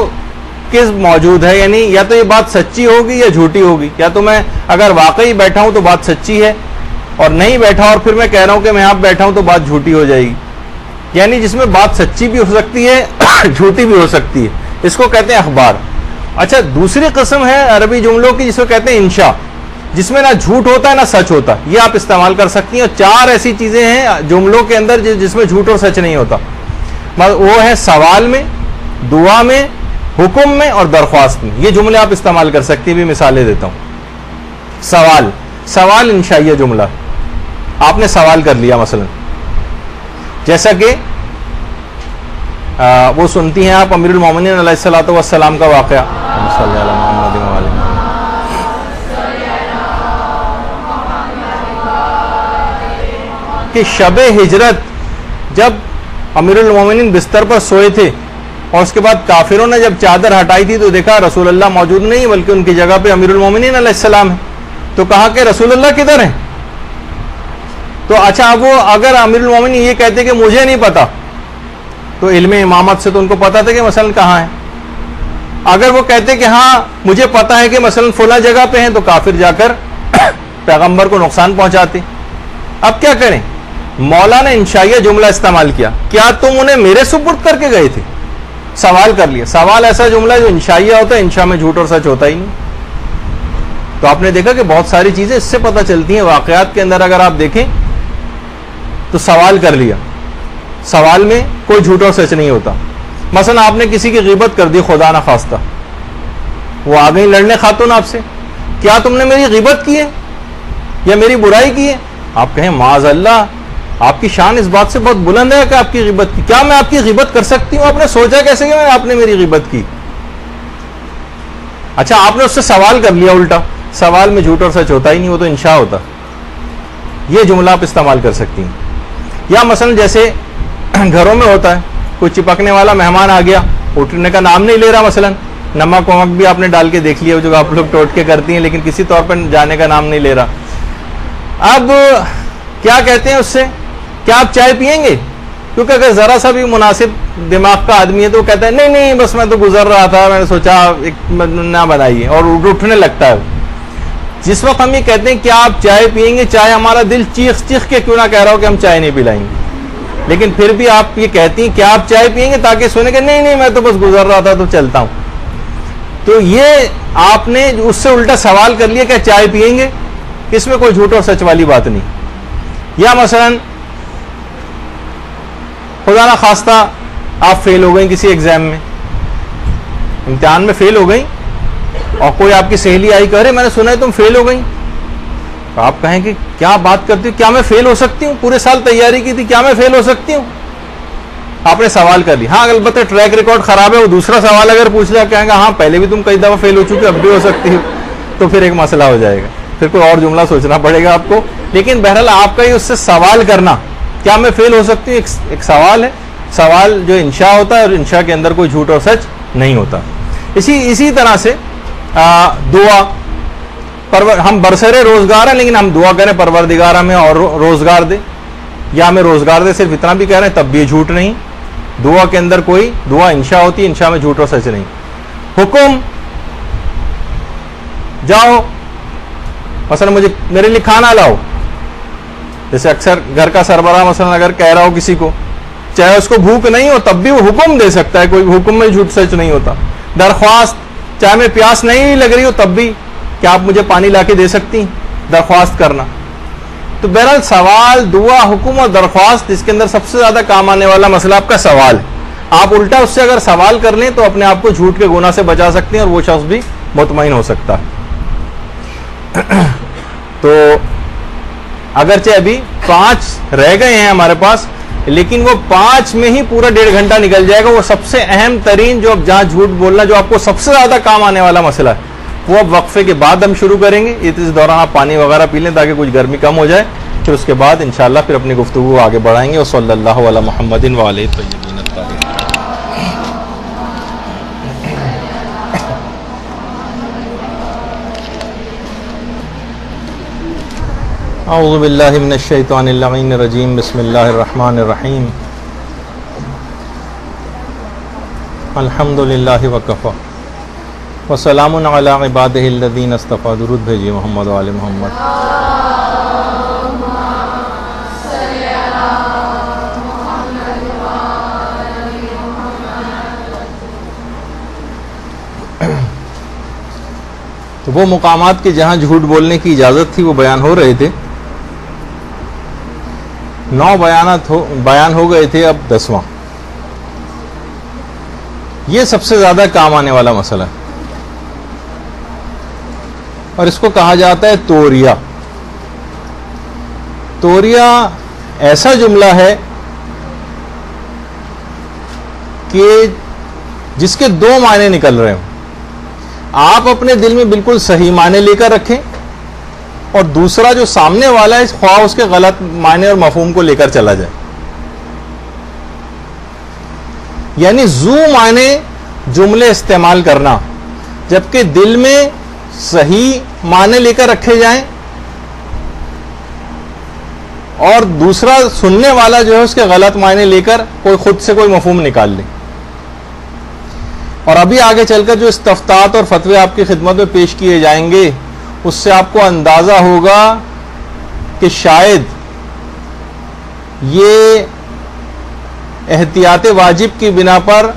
किस मौजूद है, यानी या तो ये बात सच्ची होगी या झूठी होगी। या तो मैं अगर वाकई बैठा हूं तो बात सच्ची है, और नहीं बैठा और फिर मैं कह रहा हूं कि मैं यहाँ बैठा हूं तो बात झूठी हो जाएगी। यानी जिसमें बात सच्ची भी हो सकती है झूठी भी हो सकती है, इसको कहते हैं अखबार। अच्छा, दूसरी किस्म है अरबी जुमलों की जिसको कहते हैं इंशा, जिसमें ना झूठ होता है ना सच होता, ये आप इस्तेमाल कर सकती हैं। और चार ऐसी चीजें हैं जुमलों के अंदर जिसमें झूठ और सच नहीं होता। वो है सवाल में, दुआ में, हुक्म में और दरख्वास्त में। ये जुमले आप इस्तेमाल कर सकती हैं, भी मिसालें देता हूं। सवाल, सवाल इंशाइया जुमला, आपने सवाल कर लिया मसलन, जैसा कि वो सुनती हैं आप अमीरुल मोमिनीन अलैहिस्सलातु वस्सलाम का वाक़या कि शब हिजरत जब अमीरुल मोमिनीन बिस्तर पर सोए थे और उसके बाद काफिरों ने जब चादर हटाई थी तो देखा रसूलुल्लाह मौजूद नहीं, बल्कि उनकी जगह पे अमीरुल मोमिनीन अलैहिस्सलाम है। तो कहा कि रसूलुल्लाह किधर हैं? तो अच्छा, वो अगर अमीरुल मोमिनीन ये कहते कि मुझे नहीं पता, तो इल्मे इमामत से तो उनको पता था कि मसलन कहाँ है। अगर वो कहते कि हाँ मुझे पता है कि मसलन फला जगह पे हैं, तो काफिर जाकर पैगंबर को नुकसान पहुंचाते। अब क्या करें? मौला ने इंशाइया जुमला इस्तेमाल किया, क्या तुम उन्हें मेरे सुपुर्द करके गए थे? सवाल कर लिया। सवाल ऐसा जुमला है जो इंशाइया होता है, इंशा में झूठ और सच होता ही नहीं। तो आपने देखा कि बहुत सारी चीजें इससे पता चलती हैं वाकयात के अंदर। अगर आप देखें तो सवाल कर लिया, सवाल में कोई झूठ और सच नहीं होता। मसलन आपने किसी की ग़ीबत कर दी, खुदा ना खास्ता, वो आ गई लड़ने खातून आपसे, क्या तुमने मेरी ग़ीबत की है या मेरी बुराई की है? आप कहें माज़अल्लाह, आपकी शान इस बात से बहुत बुलंद है कि आपकी ग़ीबत की, क्या मैं आपकी ग़ीबत कर सकती हूं? आपने सोचा कैसे कि आपने मेरी ग़ीबत की? अच्छा, आपने उससे सवाल कर लिया उल्टा, सवाल में झूठ और सच होता ही नहीं, वो तो इंशा होता। ये जुमला आप इस्तेमाल कर सकती हैं। या मसलन जैसे घरों में होता है, कोई चिपकने वाला मेहमान आ गया, उठने का नाम नहीं ले रहा, मसलन नमक वमक भी आपने डाल के देख लिया जो आप लोग टोट के करती हैं, लेकिन किसी तौर पर जाने का नाम नहीं ले रहा। अब क्या कहते हैं उससे, क्या आप चाय पिएंगे? क्योंकि अगर जरा सा भी मुनासिब दिमाग का आदमी है तो कहता है नहीं नहीं बस मैं तो गुजर रहा था, मैंने सोचा एक ना बनाइए, और उठने लगता है। जिस वक्त हम ये कहते हैं क्या आप चाय पिएंगे, चाहे हमारा दिल चीख चीख के क्यों ना कह रहा हो कि हम चाय नहीं पिलाएंगे, लेकिन फिर भी आप ये कहती हैं क्या आप चाय पिएंगे, ताकि सुने कि नहीं नहीं मैं तो बस गुजर रहा था तो चलता हूं। तो ये आपने उससे उल्टा सवाल कर लिया क्या चाय पिएंगे, इसमें कोई झूठ और सच वाली बात नहीं। या मसलन खुदा ना खास्ता आप फेल हो गई किसी एग्जाम में, इम्तिहान में फेल हो गई, और कोई आपकी सहेली आई कह रहे मैंने सुना है तुम फेल हो गई, तो आप कहें कि क्या बात करती हो, क्या मैं फेल हो सकती हूँ? पूरे साल तैयारी की थी, क्या मैं फेल हो सकती हूँ? आपने सवाल कर लिया। हाँ अलबत्ता ट्रैक रिकॉर्ड खराब है, वो दूसरा सवाल अगर पूछ लिया कहेंगे हाँ पहले भी तुम कई दफा फेल हो चुकी, अब भी हो सकती हो, तो फिर एक मसला हो जाएगा, फिर कोई और जुमला सोचना पड़ेगा आपको। लेकिन बहरहाल आपका ही उससे सवाल करना, क्या मैं फेल हो सकती हूँ, एक सवाल है, सवाल जो इंशा होता है, और इंशा के अंदर कोई झूठ और सच नहीं होता। इसी तरह से दुआ, हम बरसरे रोजगार हैं लेकिन हम दुआ करें परवरदिगार हमें और रोजगार दे, या हमें रोजगार दे, सिर्फ इतना भी कह रहे हैं तब भी झूठ नहीं। दुआ के अंदर कोई दुआ इंशा होती है, इंशा में झूठ और सच नहीं। हुक्म, जाओ मसलन मुझे मेरे लिए खाना लाओ, जैसे अक्सर घर का सरबराह मसलन अगर कह रहा हो किसी को, चाहे उसको भूख नहीं हो तब भी वो हुक्म दे सकता है, कोई हुक्म में झूठ सच नहीं होता। दरख्वास्त, चाहे मैं प्यास नहीं लग रही हो तब भी क्या आप मुझे पानी लाके दे सकती, दरख्वास्त करना। तो बहरहाल सवाल, दुआ, हुक्म और दरख्वास्त, इसके अंदर सबसे ज्यादा काम आने वाला मसला आपका सवाल है। आप उल्टा उससे अगर सवाल कर लें तो अपने आप को झूठ के गुनाह से बचा सकते हैं और वो शख्स भी मुतमईन हो सकता है। तो अगरचे अभी 5 रह गए हैं हमारे पास, लेकिन वो 5 में ही पूरा 1.5 घंटा निकल जाएगा। वो सबसे अहम तरीन जो अब जहां झूठ बोलना जो आपको सबसे ज्यादा काम आने वाला मसला है, वो अब वक्फे के बाद हम शुरू करेंगे। इस दौरान आप पानी वगैरह पी लें ताकि कुछ गर्मी कम हो जाए, फिर उसके बाद इंशाअल्लाह फिर अपनी गुफ्तगू आगे बढ़ाएंगे। और सल्लल्लाहु अला मुहम्मदिन व अलैहि तय्यबीन अत्ताहिरीन। औज़ु बिल्लाहि मिनश शैतानिर रजीम। बिस्मिल्लाहिर रहमानिर रहीम। अल्हम्दुलिल्लाहि व कफ़ा व सलामुन अला इबादिहिल्लज़ीना इस्तफ़ा। दुरूद भेजिए मोहम्मद व आले मोहम्मद। तो वो मुकामात के जहां झूठ बोलने की इजाज़त थी वो बयान हो रहे थे। 9 बयान हो गए थे, अब 10वां। ये सबसे ज्यादा काम आने वाला मसला है और इसको कहा जाता है तोरिया। तोरिया ऐसा जुमला है कि जिसके 2 मायने निकल रहे हो। आप अपने दिल में बिल्कुल सही मायने लेकर रखें और दूसरा जो सामने वाला है ख्वाह उसके गलत मायने और मफहूम को लेकर चला जाए। यानी जू मायने जुमले इस्तेमाल करना, जबकि दिल में सही मायने लेकर रखे जाएं और दूसरा सुनने वाला जो है उसके गलत मायने लेकर कोई खुद से कोई मफहूम निकाल ले। और अभी आगे चलकर जो इस्तफ्तात और फतवे आपकी खिदमत में पेश किए जाएंगे उससे आपको अंदाजा होगा कि शायद ये एहतियात वाजिब की बिना पर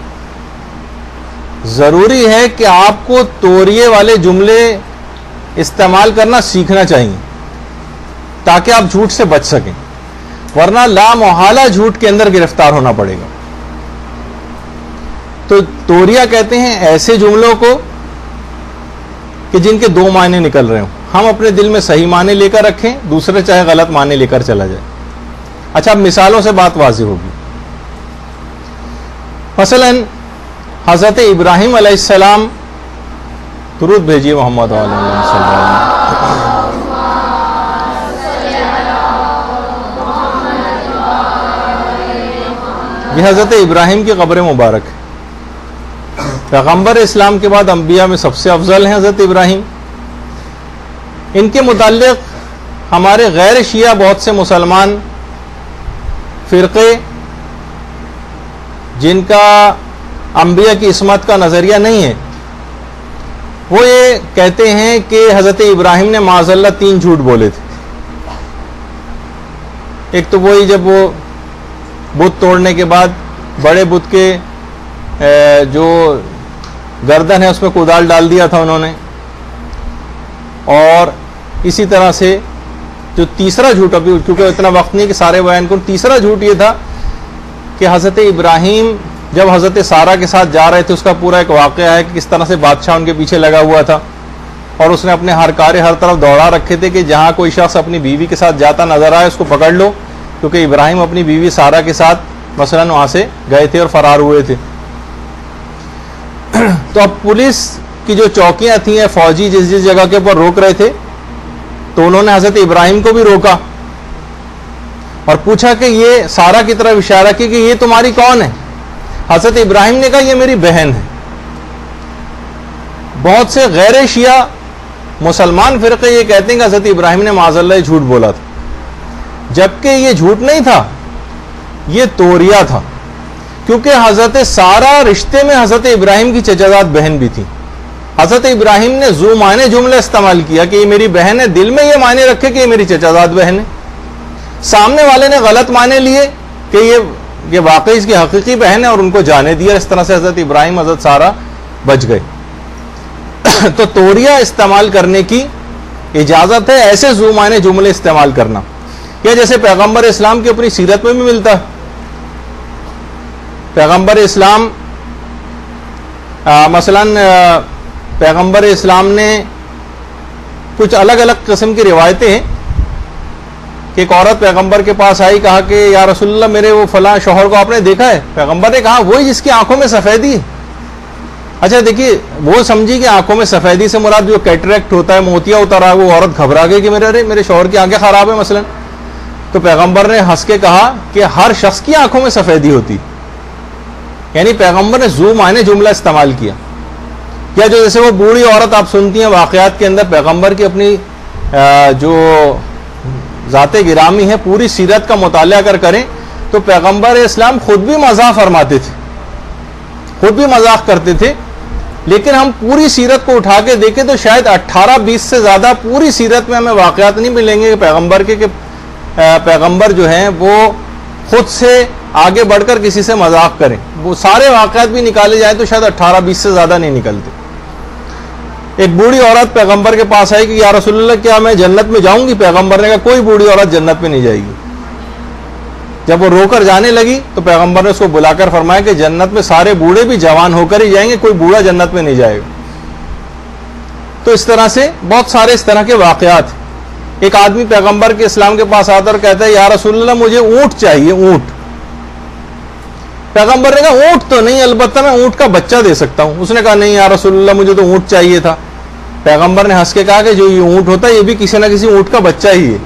जरूरी है कि आपको तोरिये वाले जुमले इस्तेमाल करना सीखना चाहिए ताकि आप झूठ से बच सकें, वरना लामोहाला झूठ के अंदर गिरफ्तार होना पड़ेगा। तो तोरिया कहते हैं ऐसे जुमलों को कि जिनके 2 मायने निकल रहे हो। हम अपने दिल में सही मायने लेकर रखें, दूसरे चाहे गलत मायने लेकर चला जाए। अच्छा, अब मिसालों से बात वाज़ेह होगी। मसलन हजरत इब्राहिम अलैहिस्सलाम, दुरूद भेजिए मोहम्मद ये हजरत इब्राहिम की कब्र मुबारक है। पैगंबर इस्लाम के बाद अंबिया में सबसे अफजल हैं हजरत इब्राहिम। इनके मुताल्लिक हमारे गैर शिया बहुत से मुसलमान फिरके जिनका अंबिया की इस्मत का नजरिया नहीं है, वो ये कहते हैं कि हजरत इब्राहिम ने माज़अल्लाह 3 झूठ बोले थे। एक तो वही जब वो बुत तोड़ने के बाद बड़े बुत के जो गर्दन है उसमें कुदाल डाल दिया था उन्होंने। और इसी तरह से जो तीसरा झूठ, अभी क्योंकि इतना वक्त नहीं कि सारे बयान करूं, तीसरा झूठ ये था कि हजरत इब्राहिम जब हजरत सारा के साथ जा रहे थे, उसका पूरा एक वाक़या है कि किस तरह से बादशाह उनके पीछे लगा हुआ था और उसने अपने हर कार्य हर तरफ दौड़ा रखे थे कि जहां कोई शख्स अपनी बीवी के साथ जाता नजर आए उसको पकड़ लो, क्योंकि इब्राहिम अपनी बीवी सारा के साथ मसलन वहां से गए थे और फरार हुए थे। तो अब पुलिस की जो चौकियां थी, फौजी जिस जिस जगह के ऊपर रोक रहे थे, तो उन्होंने हजरत इब्राहिम को भी रोका और पूछा कि ये सारा की तरफ इशारा किया कि ये तुम्हारी कौन है। हजरत इब्राहिम ने कहा ये मेरी बहन है। बहुत से गैर शिया मुसलमान फिरके ये कहते हैं कि हजरत इब्राहिम ने माज़अल्लाह झूठ बोला था, जबकि ये झूठ नहीं था, ये तोरिया था। क्योंकि हजरत सारा रिश्ते में हजरत इब्राहिम की चचाजाद बहन भी थी। हजरत इब्राहिम ने जू मायने जुमला इस्तेमाल किया कि ये मेरी बहन है, दिल में ये मायने रखे कि ये मेरी चचाजाद बहन है। सामने वाले ने गलत माने लिए कि ये वाकई इसकी हकीकी बहन है और उनको जाने दिया। इस तरह से हजरत इब्राहिम हजरत सारा बच गए। तो तोरिया इस्तेमाल करने की इजाजत है, ऐसे जू मायने जुमले इस्तेमाल करना, या जैसे पैगंबर इस्लाम की अपनी सीरत में भी मिलता है पैगंबर इस्लाम मसलन पैगंबर इस्लाम ने कुछ अलग अलग किस्म की रिवायतें हैं कि एक औरत पैगंबर के पास आई, कहा कि या रसूलल्लाह मेरे वो फलां शौहर को आपने देखा है? पैगंबर ने कहा वही जिसकी आंखों में सफ़ेदी है। अच्छा देखिए, वो समझी कि आंखों में सफ़ेदी से मुराद जो कैटरेक्ट होता है, मोतिया उतर है, वो औरत घबरा गई कि मेरे शौहर की आंखें खराब है मसलन। तो पैगंबर ने हंस के कहा कि हर शख्स की आंखों में सफ़ेदी होती, यानी पैगंबर ने ज़ू माने जुमला इस्तेमाल किया। या जो जैसे वो बूढ़ी औरत आप सुनती हैं वाक़यात के अंदर, पैगंबर की अपनी जो ज़ाते गिरामी है पूरी सीरत का मुताला अगर करें तो पैगंबर इस्लाम खुद भी मज़ाक फरमाते थे, खुद भी मजाक करते थे। लेकिन हम पूरी सीरत को उठा के देखें तो शायद 18-20 से ज़्यादा पूरी सीरत में हमें वाक़यात नहीं मिलेंगे पैगंबर के, पैगंबर जो हैं वो खुद से आगे बढ़कर किसी से मजाक करें। वो सारे वाक़यात भी निकाले जाए तो शायद 18-20 से ज़्यादा नहीं निकलते। एक बूढ़ी औरत पैगंबर के पास आई कि या रसूलल्लाह क्या मैं जन्नत में जाऊंगी? पैगंबर ने कहा कोई बूढ़ी औरत जन्नत में नहीं जाएगी। जब वो रोकर जाने लगी तो पैगंबर ने उसको बुलाकर फरमाया कि जन्नत में सारे बूढ़े भी जवान होकर ही जाएंगे, कोई बूढ़ा जन्नत में नहीं जाएगा। तो इस तरह से बहुत सारे इस तरह के वाक़यात। एक आदमी पैगंबर के इस्लाम के पास आता और कहता है या रसूलल्लाह मुझे ऊंट चाहिए, ऊंट। पैगंबर ने कहा ऊंट तो नहीं, अलबत्ता मैं ऊंट का बच्चा दे सकता हूं। उसने कहा नहीं या रसूलल्लाह मुझे तो ऊंट चाहिए था। पैगंबर ने हंस के कहा कि जो ये ऊंट होता है ये भी किसी ना किसी ऊंट का बच्चा ही है।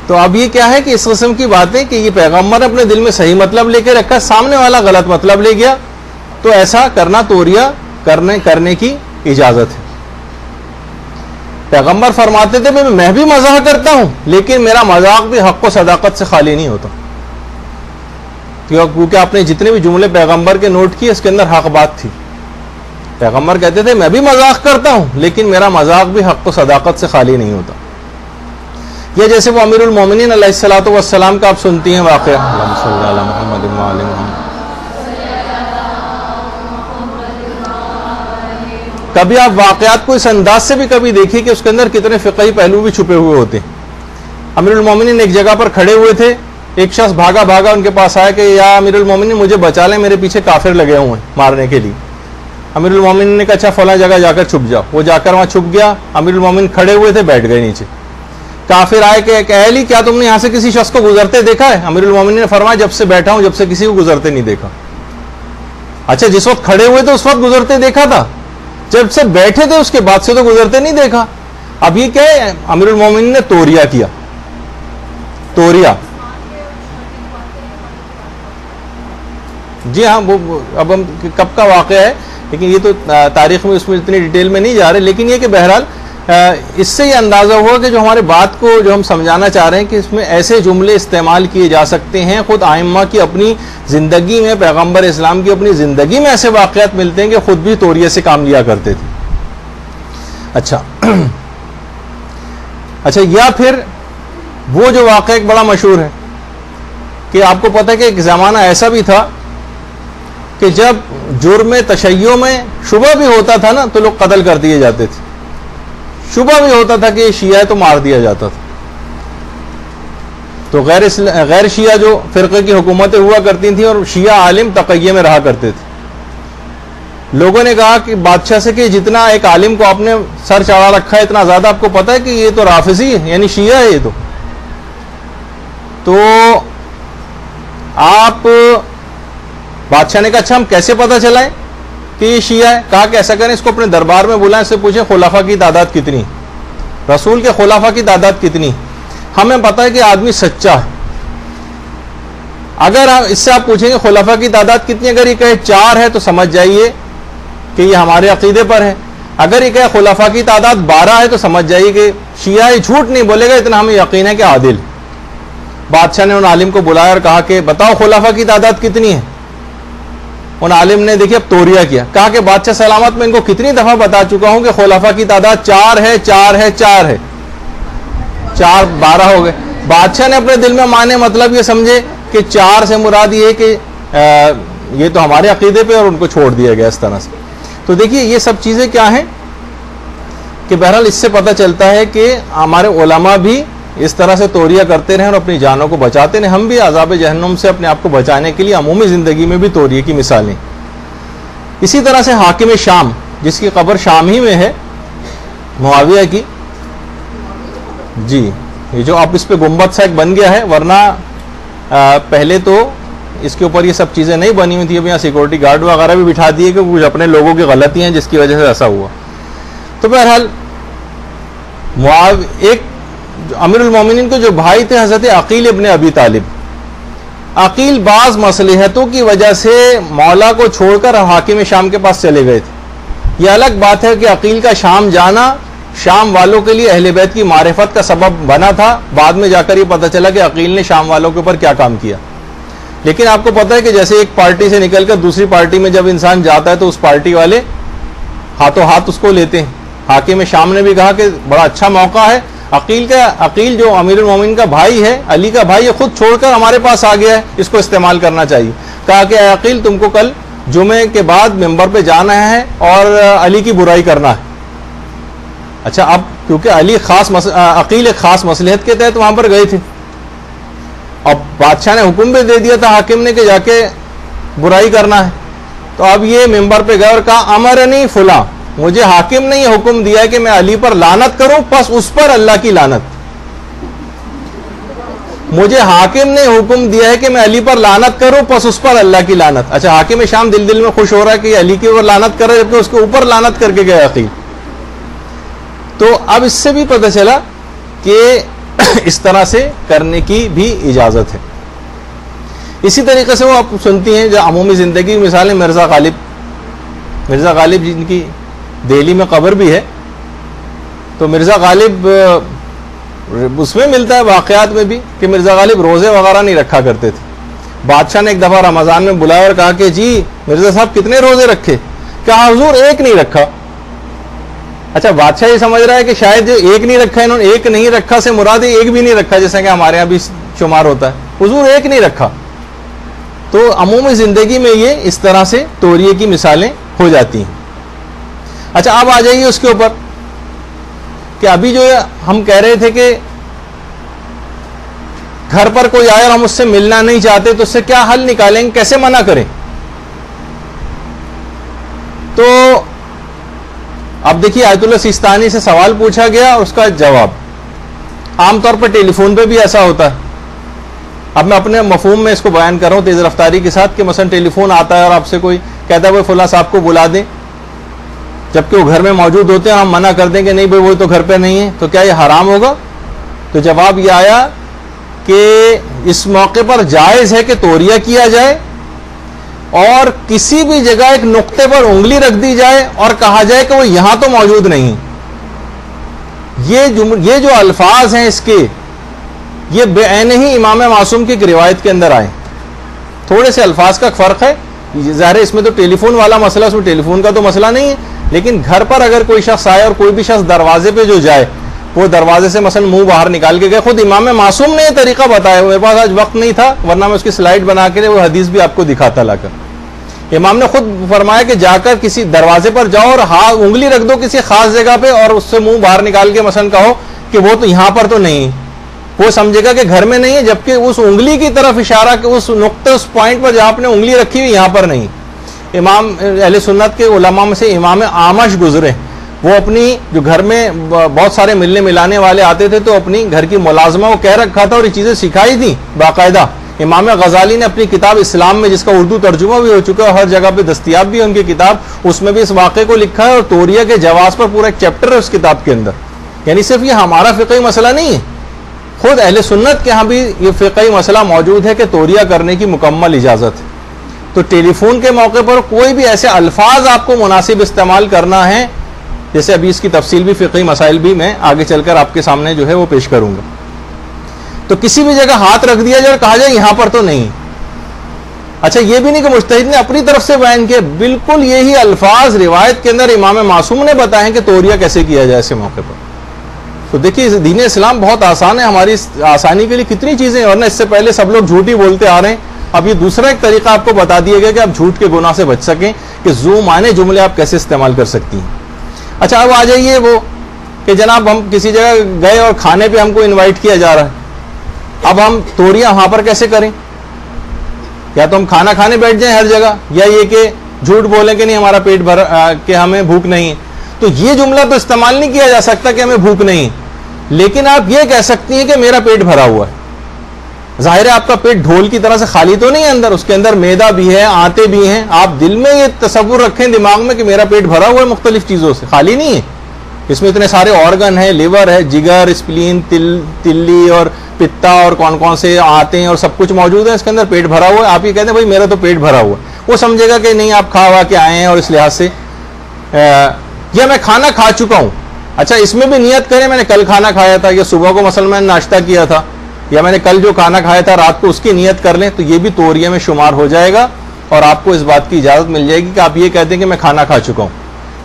तो अब ये क्या है कि इस किस्म की बातें कि ये पैगंबर ने अपने दिल में सही मतलब लेके रखा, सामने वाला गलत मतलब ले गया, तो ऐसा करना तोरिया करने की इजाजत है। पैगंबर फरमाते थे मैं भी मजाक करता हूं लेकिन मेरा मजाक भी हक व सदाकत से खाली नहीं होता, क्योंकि आपने जितने भी जुमले पैगंबर के नोट किए इसके अंदर हक बात थी। पैगंबर कहते थे मैं भी मजाक करता हूं लेकिन मेरा मजाक भी हक व सदाकत से खाली नहीं होता। ये जैसे वो अमीरुल मोमिनीन अलैहिस्सलातु वस्सलाम का आप सुनती हैं वाक़या, कभी आप वाक़यात को इस अंदाज से भी कभी देखिए कि उसके अंदर कितने फ़िक़ही पहलू भी छुपे हुए होते हैं। अमीरुल मोमिनीन एक जगह पर खड़े हुए थे, एक शख्स भागा भागा उनके पास आया कि या अमीरुल मोमिनीन मुझे बचा लें, मेरे पीछे काफिर लगे हुए हैं मारने के लिए। अमीरुल मोमिनीन ने कहा अच्छा फला जगह जाकर छुप जाओ। वो जाकर वहां छुप गया। अमीरुल मोमिनीन खड़े हुए थे, बैठ गए नीचे। काफिर आए कि अली क्या तुमने यहां से किसी शख्स को गुजरते देखा है? अमीरुल मोमिनीन ने फरमाया जब से बैठा हूं जब से किसी को गुजरते नहीं देखा। अच्छा जिस वक्त खड़े हुए थे उस वक्त गुजरते देखा था, जब से बैठे थे उसके बाद से तो गुजरते नहीं देखा। अब ये क्या है? अमीरुल मोमिनीन ने तोरिया किया, तोरिया। जी हाँ, वो अब हम कब का वाक़या है लेकिन ये तो तारीख में उसमें इतनी डिटेल में नहीं जा रहे। लेकिन ये कि बहरहाल इससे ये अंदाज़ा हुआ कि जो हमारे बात को जो हम समझाना चाह रहे हैं कि इसमें ऐसे जुमले इस्तेमाल किए जा सकते हैं। खुद आइम्मा की अपनी ज़िंदगी में, पैगंबर इस्लाम की अपनी ज़िंदगी में ऐसे वाक़यात मिलते हैं कि खुद भी तोरिये से काम लिया करते थे। अच्छा या फिर वो जो वाक़या एक बड़ा मशहूर है कि आपको पता है कि एक ज़माना ऐसा भी था कि जब जुर्म तशय्यो में शुबह भी होता था ना तो लोग कत्ल कर दिए जाते थे। शुबह भी होता था कि ये शिया है तो मार दिया जाता था। तो गैर शिया जो फिरके की हुकूमतें हुआ करती थी और शिया आलिम तक़य्ये में रहा करते थे। लोगों ने कहा कि बादशाह से कि जितना एक आलिम को आपने सर चढ़ा रखा है इतना ज़्यादा आपको पता है कि ये तो राफिज़ी है, यानी शिया है ये तो आप, बादशाह ने कहा अच्छा हम कैसे पता चलाएं कि ये शिया है? कहा कि ऐसा करें इसको अपने दरबार में बुलाएं, इससे पूछें खुलाफा की तादाद कितनी, रसूल के खुलाफा की तादाद कितनी। हमें पता है कि आदमी सच्चा है। अगर इससे आप पूछेंगे खुलाफा की तादाद कितनी, अगर ये कहे 4 है तो समझ जाइए कि ये हमारे अकीदे पर है। अगर ये कहे खुलाफा की तादाद 12 है तो समझ जाइए कि शिया है, झूठ नहीं बोलेगा, इतना हमें यकीन है कि आदिल। बादशाह ने उन आलिम को बुलाया और कहा कि बताओ खुलाफा की तादाद कितनी है। उन आलिम ने देखिए अब तोरिया किया, कहा कि बादशाह सलामत मैं इनको कितनी दफा बता चुका हूं कि खुलाफा की तादाद 4 है, 4 है, 4 है, 4 12 हो गए। बादशाह ने अपने दिल में माने मतलब ये समझे कि 4 से मुराद ये कि ये तो हमारे अकीदे पे, और उनको छोड़ दिया गया इस तरह से। तो देखिए ये सब चीजें क्या हैं कि बहरहाल इससे पता चलता है कि हमारे उलमा भी इस तरह से तौरिया करते रहें और अपनी जानों को बचाते रहें। हम भी अज़ाब जहन्नुम से अपने आप को बचाने के लिए अमूमी ज़िंदगी में भी तौरिये की मिसालें। इसी तरह से हाकिम शाम, जिसकी कब्र शाम ही में है, मुआविया की, जी, ये जो अब इस पे गुंबद सा एक बन गया है, वरना पहले तो इसके ऊपर ये सब चीज़ें नहीं बनी हुई थी। अब यहाँ सिक्योरिटी गार्ड वगैरह भी बिठा दिए कि कुछ अपने लोगों की गलतियाँ हैं जिसकी वजह से ऐसा हुआ। तो बहरहाल एक अमीरुल मोमिनीन के जो भाई थे हज़रत अकील इब्न अबी तालिब, अकील बाज़ मसलहतों की वजह से मौला को छोड़कर हाकिम शाम के पास चले गए थे। यह अलग बात है कि अकील का शाम जाना शाम वालों के लिए अहले बैत की मारिफत का सबब बना था। बाद में जाकर ये पता चला कि अकील ने शाम वालों के ऊपर क्या काम किया। लेकिन आपको पता है कि जैसे एक पार्टी से निकलकर दूसरी पार्टी में जब इंसान जाता है तो उस पार्टी वाले हाथों हाथ उसको लेते हैं। हाकिम शाम ने भी कहा कि बड़ा अच्छा मौका है, अकील जो अमीरुल मोमिनीन का भाई है, अली का भाई, ये खुद छोड़कर हमारे पास आ गया है, इसको इस्तेमाल करना चाहिए। कहा कि अकील, तुमको कल जुमे के बाद मिंबर पे जाना है और अली की बुराई करना है। अच्छा, अब क्योंकि अकील एक खास मसलहत के तहत वहां पर गए थे, अब बादशाह ने हुक्म भी दे दिया था हाकिम ने कि जाके बुराई करना है, तो अब ये मिंबर पे गए और कहा अमरनी फुला, मुझे हाकिम ने यह हुक्म दिया है कि मैं अली पर लानत करूं, बस उस पर अल्लाह की लानत। मुझे हाकिम ने हुक्म दिया है कि मैं अली पर लानत करूं, बस उस पर अल्लाह की लानत। अच्छा, हाकिम शाम दिल दिल में खुश हो रहा है कि अली के ऊपर लानत कर रहे हैं, जबकि उसके ऊपर लानत करके गए अकील। तो अब इससे भी पता चला कि इस तरह से करने की भी इजाजत है। इसी तरीके से वो आप सुनती हैं जो अमूमी जिंदगी की मिसालें, मिर्जा गालिब जिनकी दिल्ली में कब्र भी है, तो मिर्जा गालिब उसमें मिलता है वाकयात में भी कि मिर्जा गालिब रोजे वगैरह नहीं रखा करते थे। बादशाह ने एक दफा रमजान में बुलाया और कहा कि जी मिर्जा साहब कितने रोजे रखे? कहा हुजूर एक नहीं रखा। अच्छा, बादशाह ये समझ रहा है कि शायद जो एक नहीं रखा, इन्होंने एक नहीं रखा से मुराद एक भी नहीं रखा, जैसा कि हमारे यहाँ भी शुमार होता है, हुजूर एक नहीं रखा। तो अमूमी जिंदगी में ये इस तरह से तौरिये की मिसालें हो जाती हैं। अच्छा, अब आ जाइए उसके ऊपर कि अभी जो हम कह रहे थे कि घर पर कोई आए और हम उससे मिलना नहीं चाहते, तो उससे क्या हल निकालेंगे, कैसे मना करें? तो अब देखिए, आयतुल्लाह सिस्तानी से सवाल पूछा गया और उसका जवाब। आमतौर पर टेलीफोन पे भी ऐसा होता है। अब मैं अपने मफहूम में इसको बयान कर रहा हूँ तेज रफ्तारी के साथ कि मसलन टेलीफोन आता है और आपसे कोई कहता है भाई फुला साहब को बुला दें, जबकि वो घर में मौजूद होते हैं, हम मना कर दें कि नहीं भाई वो तो घर पे नहीं है, तो क्या ये हराम होगा? तो जवाब ये आया कि इस मौके पर जायज़ है कि तौरिया किया जाए और किसी भी जगह एक नुक्ते पर उंगली रख दी जाए और कहा जाए कि वो यहां तो मौजूद नहीं। ये जो अल्फाज हैं इसके, ये बेऐन ही इमाम मासूम की एक रिवायत के अंदर आए। थोड़े से अल्फाज का फर्क है, ज़ाहिर है इसमें तो टेलीफोन वाला मसला, उसमें टेलीफोन का तो मसला नहीं है, लेकिन घर पर अगर कोई शख्स आए और कोई भी शख्स दरवाजे पे जो जाए, वो दरवाजे से मसलन मुंह बाहर निकाल के गए, खुद इमाम मासूम ने ये तरीका बताया। मेरे पास आज वक्त नहीं था, वरना मैं उसकी स्लाइड बना के वो हदीस भी आपको दिखाता लाकर। इमाम ने खुद फरमाया कि जाकर किसी दरवाजे पर जाओ और हाथ उंगली रख दो किसी खास जगह पे और उससे मुंह बाहर निकाल के मसलन कहो कि वो तो यहां पर तो नहीं, वो समझेगा कि घर में नहीं है, जबकि उस उंगली की तरफ इशारा कि उस नुक्ते, उस पॉइंट पर जहां आपने उंगली रखी हुई यहां पर नहीं। इमाम अहले सुन्नत के उलमा में से इमाम आमश गुजरे, वो अपनी जो घर में बहुत सारे मिलने मिलाने वाले आते थे, तो अपनी घर की मुलाजमा वो कह रखा था और ये चीजें सिखाई थी बाकायदा। इमाम गजाली ने अपनी किताब इस्लाम में, जिसका उर्दू तर्जुमा भी हो चुका है, हर जगह पे दस्तयाब भी है उनकी किताब, उसमें भी इस वाक़े को लिखा है और तौरिया के जवाब पर पूरा एक चैप्टर है उस किताब के अंदर। यानी सिर्फ ये हमारा फ़िक़ही मसला नहीं है, खुद अहले सुन्नत के यहाँ भी ये फ़िक़ही मसला मौजूद है कि तौरिया करने की मुकम्मल इजाज़त है। तो टेलीफोन के मौके पर कोई भी ऐसे अल्फाज आपको मुनासिब इस्तेमाल करना है, जैसे अभी इसकी तफसील भी फ़िक़ही मसाइल भी मैं आगे चलकर आपके सामने जो है वो पेश करूंगा। तो किसी भी जगह हाथ रख दिया जाए और कहा जाए यहां पर तो नहीं। अच्छा, ये भी नहीं कि मुज्तहिद ने अपनी तरफ से बयान किया, बिल्कुल यही अल्फाज रिवायत के अंदर इमाम मासूम ने बताए कि तौरिया कैसे किया जाए ऐसे मौके पर। तो देखिए, दीन इस्लाम बहुत आसान है, हमारी आसानी के लिए कितनी चीजें, वरना इससे पहले सब लोग झूठ ही बोलते आ रहे हैं। अब ये दूसरा एक तरीका आपको बता दिया गया कि आप झूठ के गुनाह से बच सकें, कि ज़ू माने जुमले आप कैसे इस्तेमाल कर सकती हैं। अच्छा, अब आ जाइए वो कि जनाब हम किसी जगह गए और खाने पे हमको इनवाइट किया जा रहा है, अब हम तोरियां वहां पर कैसे करें? या तो हम खाना खाने बैठ जाएं हर जगह, या ये कि झूठ बोलें कि नहीं हमारा पेट भर कि हमें भूख नहीं है। तो ये जुमला तो इस्तेमाल नहीं किया जा सकता कि हमें भूख नहीं है, लेकिन आप ये कह सकती हैं कि मेरा पेट भरा हुआ है। जाहिर है आपका पेट ढोल की तरह से खाली तो नहीं है, अंदर उसके अंदर मैदा भी है, आटे भी हैं। आप दिल में ये तसव्वुर रखें दिमाग में कि मेरा पेट भरा हुआ है मुख्तलिफ चीजों से, खाली नहीं है। इसमें इतने सारे ऑर्गन है, लिवर है, जिगर, स्प्लीन, तिल्ली और पित्ता और कौन कौन से आते हैं और सब कुछ मौजूद है इसके अंदर, पेट भरा हुआ है। आप ये कहते हैं भाई मेरा तो पेट भरा हुआ है, वो समझेगा कि नहीं आप खा हुआ के आए हैं और इस लिहाज से या मैं खाना खा चुका हूं। अच्छा, इसमें भी नियत करें मैंने कल खाना खाया था, या सुबह को मसलन मैंने नाश्ता किया था, या मैंने कल जो खाना खाया था रात को उसकी नियत कर लें, तो ये भी तोरिया में शुमार हो जाएगा और आपको इस बात की इजाजत मिल जाएगी कि आप ये कहते हैं कि मैं खाना खा चुका हूं,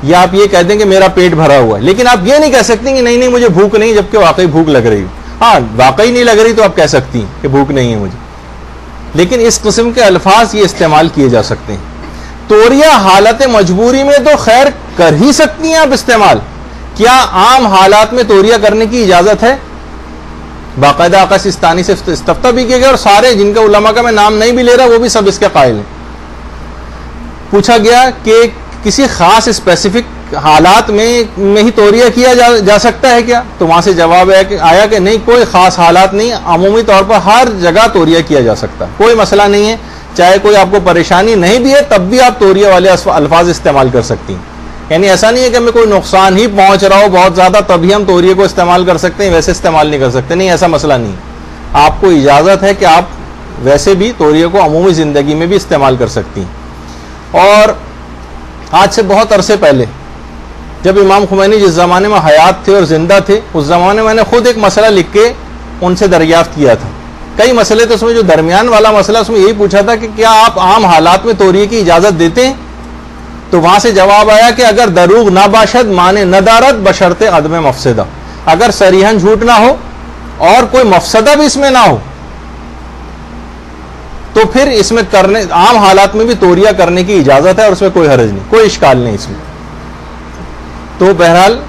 या आप ये कहते हैं कि मेरा पेट भरा हुआ है। लेकिन आप ये नहीं कह सकते कि नहीं नहीं मुझे भूख नहीं, जबकि वाकई भूख लग रही हो। हाँ, वाकई नहीं लग रही तो आप कह सकती हैं कि भूख नहीं है मुझे, लेकिन इस किस्म के अल्फाज ये इस्तेमाल किए जा सकते हैं। तोरिया हालत मजबूरी में तो खैर कर ही सकती हैं आप इस्तेमाल। क्या आम हालात में तोरिया करने की इजाजत है? बाकायदा आका सिस्तानी से इस्तफ्ता भी किया गया और सारे जिनका उलमा का मैं नाम नहीं भी ले रहा वो भी सब इसके कायल हैं। पूछा गया कि किसी खास स्पेसिफिक हालात में ही तोरिया किया जा सकता है क्या? तो वहां से जवाब आया कि नहीं, कोई खास हालात नहीं, अमूमी तौर पर हर जगह तोरिया किया जा सकता है, कोई मसला नहीं है। चाहे कोई आपको परेशानी नहीं भी है तब भी आप तोरिया वाले अल्फाज इस्तेमाल कर सकती हैं। यानी ऐसा नहीं है कि हमें कोई नुकसान ही पहुंच रहा हो बहुत ज्यादा तभी हम तोरिये को इस्तेमाल कर सकते हैं, वैसे इस्तेमाल नहीं कर सकते। नहीं, ऐसा मसला नहीं है। आपको इजाजत है कि आप वैसे भी तोरिये को अमूमी जिंदगी में भी इस्तेमाल कर सकती हैं। और आज से बहुत अरसे पहले जब इमाम खुमैनी जिस जमाने में हयात थे और जिंदा थे, उस जमाने में मैंने खुद एक मसला लिख के उनसे दरियाफ्त किया था। कई मसले थे, उसमें जो दरमियान वाला मसला उसमें यही पूछा था कि क्या आप आम हालात में तोरिये की इजाजत देते हैं? तो वहां से जवाब आया कि अगर दरूग ना बाशद माने नदारत बशर्ते अदम मफसदा, अगर सरीहन झूठ ना हो और कोई मफसदा भी इसमें ना हो तो फिर इसमें करने आम हालात में भी तोरिया करने की इजाजत है और उसमें कोई हर्ज नहीं, कोई इश्काल नहीं इसमें। तो बहरहाल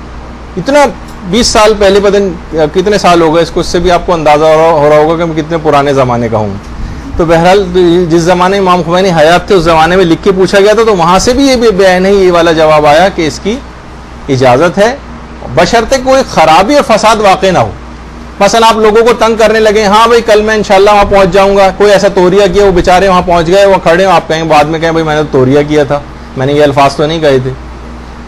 इतना 20 साल पहले, पता नहीं कितने साल हो गए इसको, इससे भी आपको अंदाजा हो रहा होगा कि मैं कितने पुराने जमाने का हूं। तो बहरहाल जिस जमाने में इमाम खुमैनी हयात थे उस जमाने में लिख के पूछा गया था, तो वहां से भी ये बयान है, ये वाला जवाब आया कि इसकी इजाजत है बशर्ते कोई खराबी और फसाद वाक़ई ना हो। मसलन आप लोगों को तंग करने लगे, हाँ भाई कल मैं इंशाल्लाह वहां पहुंच जाऊंगा, कोई ऐसा तोरिया किया, वो बेचारे वहां पहुंच गए, वो खड़े हो, आप कहें बाद में कहें भाई मैंने तो तोरिया किया था, मैंने ये अल्फाज तो नहीं कहे थे।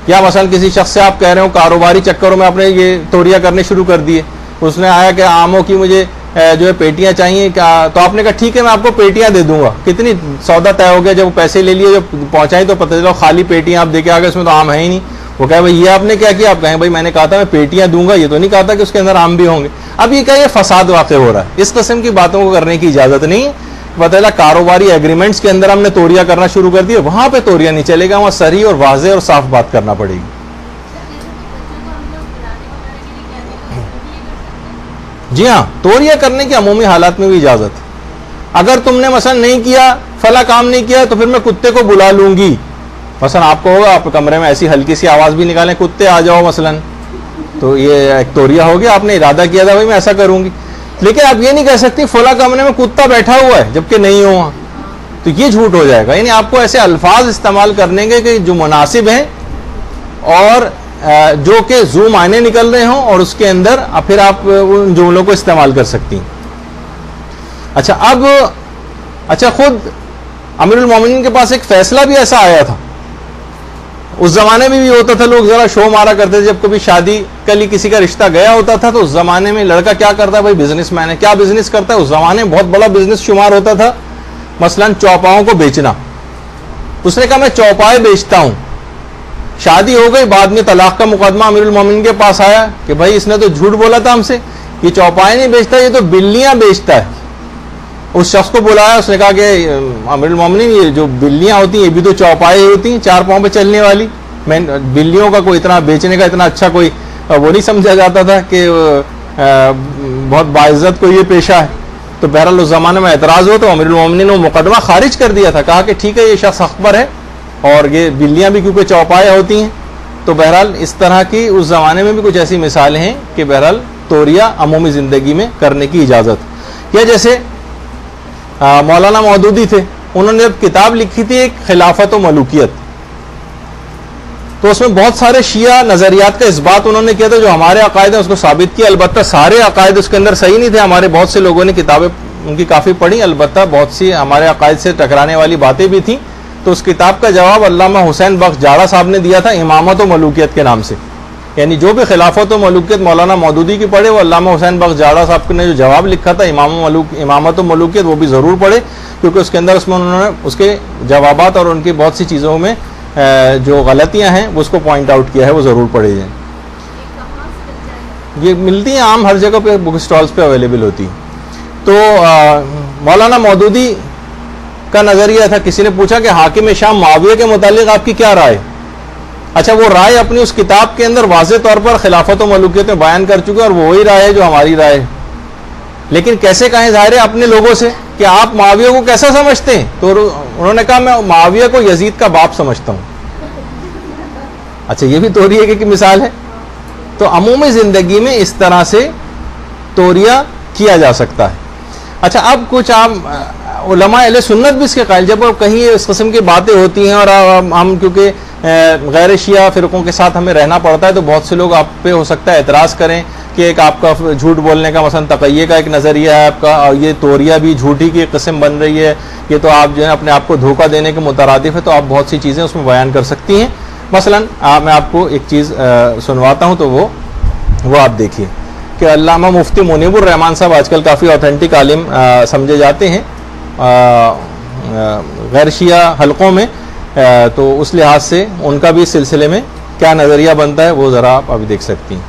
या मसलन किसी शख्स से आप कह रहे हो कारोबारी चक्करों में आपने ये तोरिया करने शुरू कर दिए, उसने आया कि आमों की मुझे जो है पेटियां चाहिए क्या, तो आपने कहा ठीक है मैं आपको पेटियां दे दूंगा। कितनी सौदा तय हो गया, जब पैसे ले लिए, जब पहुंचाई तो पता चला खाली पेटियां आप देके आ गए, उसमें तो आम है ही नहीं। वो कहे भाई ये आपने क्या किया? आप कहें भाई मैंने कहा था मैं पेटियां दूंगा, ये तो नहीं कहा था कि उसके अंदर आम भी होंगे। अब ये क्या, ये फसाद वाक़ हो रहा है। इस किस्म की बातों को करने की इजाजत नहीं। पता चला कारोबारी एग्रीमेंट्स के अंदर हमने तोरिया करना शुरू कर दिया, वहां पे तोरिया नहीं चलेगा, वहां सही और वाज़ेह और साफ बात करना पड़ेगी। जी हाँ, तोरिया करने की अमूमी हालात में भी इजाजत है। अगर तुमने मसलन नहीं किया, फला काम नहीं किया, तो फिर मैं कुत्ते को बुला लूंगी। मसलन आपको होगा, आप कमरे में ऐसी हल्की सी आवाज भी निकालें, कुत्ते आ जाओ मसलन, तो ये एक तोरिया हो गया, आपने इरादा किया था भाई मैं ऐसा करूंगी। लेकिन आप ये नहीं कह सकती फला कमरे में कुत्ता बैठा हुआ है जबकि नहीं हो वहां, तो ये झूठ हो जाएगा। यानी आपको ऐसे अल्फाज इस्तेमाल करने के कि जो मुनासिब हैं और जो कि जूम आने निकल रहे हों, और उसके अंदर फिर आप उन जुमलों को इस्तेमाल कर सकती हैं। अच्छा, खुद अमीरुल मोमिनीन के पास एक फैसला भी ऐसा आया था। उस जमाने में भी होता था, लोग जरा शो मारा करते थे, जब कभी शादी कल किसी का रिश्ता गया होता था तो उस जमाने में लड़का क्या करता है, भाई बिजनेसमैन है, क्या बिजनेस करता है, उस जमाने में बहुत बड़ा बिजनेस शुमार होता था मसलन चौपाओं को बेचना। उसने कहा मैं चौपाए बेचता हूं। शादी हो गई, बाद में तलाक का मुकदमा अमीरुल मोमिनीन के पास आया कि भाई इसने तो झूठ बोला था हमसे, ये चौपाए नहीं बेचता, ये तो बिल्लियां बेचता है। उस शख्स को बुलाया, उसने कहा कि अमीरुल मोमिनीन ये जो बिल्लियां होती हैं ये भी तो चौपाए होती हैं, 4 पांव पे चलने वाली। मैं बिल्लियों का कोई इतना बेचने का इतना अच्छा कोई वो नहीं समझा जाता था कि बहुत बाइज्जत कोई ये पेशा है। तो बहरहाल उस जमाने में एतराज हो तो अमीरुल मोमिनीन ने वो मुकदमा खारिज कर दिया था, कहा कि ठीक है ये शख्स अखबर है और ये बिल्लियां भी क्योंकि चौपाए होती हैं तो बहरहाल इस तरह की उस ज़माने में भी कुछ ऐसी मिसालें हैं कि बहरहाल तोरिया अमूमी ज़िंदगी में करने की इजाज़त। या जैसे मौलाना मौदूदी थे, उन्होंने जब किताब लिखी थी एक खिलाफत व मलूकियत, तो उसमें बहुत सारे शिया नज़रियात का इस्बात उन्होंने किया था, जो हमारे अकायद हैं उसको साबित किया। अलबत्ता सारे अकायद उसके अंदर सही नहीं थे। हमारे बहुत से लोगों ने किताबें उनकी काफ़ी पढ़ी, अलबत्ता बहुत सी हमारे अकायद से टकराने वाली बातें भी थी। तो उस किताब का जवाब अल्लामा हुसैन बख्श जाड़ा साहब ने दिया था इमामत व मलूकियत के नाम से। यानी जो भी खिलाफत व मलूकियत मौलाना मौदूदी की पढ़े, वो अल्लामा हुसैन बख्श जाड़ा साहब ने जो जवाब लिखा था इमामत व मलूकियत, वो भी ज़रूर पढ़े, क्योंकि उसके अंदर उसमें उन्होंने उसके जवाबात और उनकी बहुत सी चीज़ों में जो गलतियां हैं वो उसको पॉइंट आउट किया है, वो ज़रूर पढ़े जाए। ये मिलती हैं आम हर जगह पे, बुक स्टॉल्स पे अवेलेबल होती। तो मौलाना मौदूदी का नज़रिया था, किसी ने पूछा कि हाकिम शाम मुआविया के मुतालिक आपकी क्या राय। अच्छा, वो राय अपनी उस किताब के अंदर वाज़े तौर पर खिलाफत व मलूकियत में बयान कर चुके हैं, और वो वही राय है जो हमारी राय है। लेकिन कैसे कहें ज़ाहिर है अपने लोगों से कि आप मुआविया को कैसा समझते हैं, तो उन्होंने कहा मैं मुआविया को यजीद का बाप समझता हूं। अच्छा, ये भी तोरिया की मिसाल है। तो अमूमी ज़िंदगी में इस तरह से तोरिया किया जा सकता है। अच्छा, अब कुछ आप उलमा अहले सुन्नत भी इसके कायल, जब कहीं इस किस्म की बातें होती हैं और हम क्योंकि गैर शिया फ़िरक़ों के साथ हमें रहना पड़ता है, तो बहुत से लोग आप पे हो सकता है एतराज़ करें कि एक आपका झूठ बोलने का मसलन तक़य्ये का एक नज़रिया है आपका, और ये तोरिया भी झूठी की किस्म बन रही है, ये तो आप जो है अपने आप को धोखा देने के मुतरादिफ है। तो आप बहुत सी चीज़ें उसमें बयान कर सकती हैं। मसलन मैं आपको एक चीज़ सुनवाता हूँ, तो वो आप देखिए कि अल्लामा मुफ्ती मुनीबुर रहमान साहब आजकल काफ़ी ऑथेंटिक आलिम समझे जाते हैं गैर शिया हलकों में, तो उस लिहाज से उनका भी इस सिलसिले में क्या नज़रिया बनता है वो ज़रा आप अभी देख सकती हैं।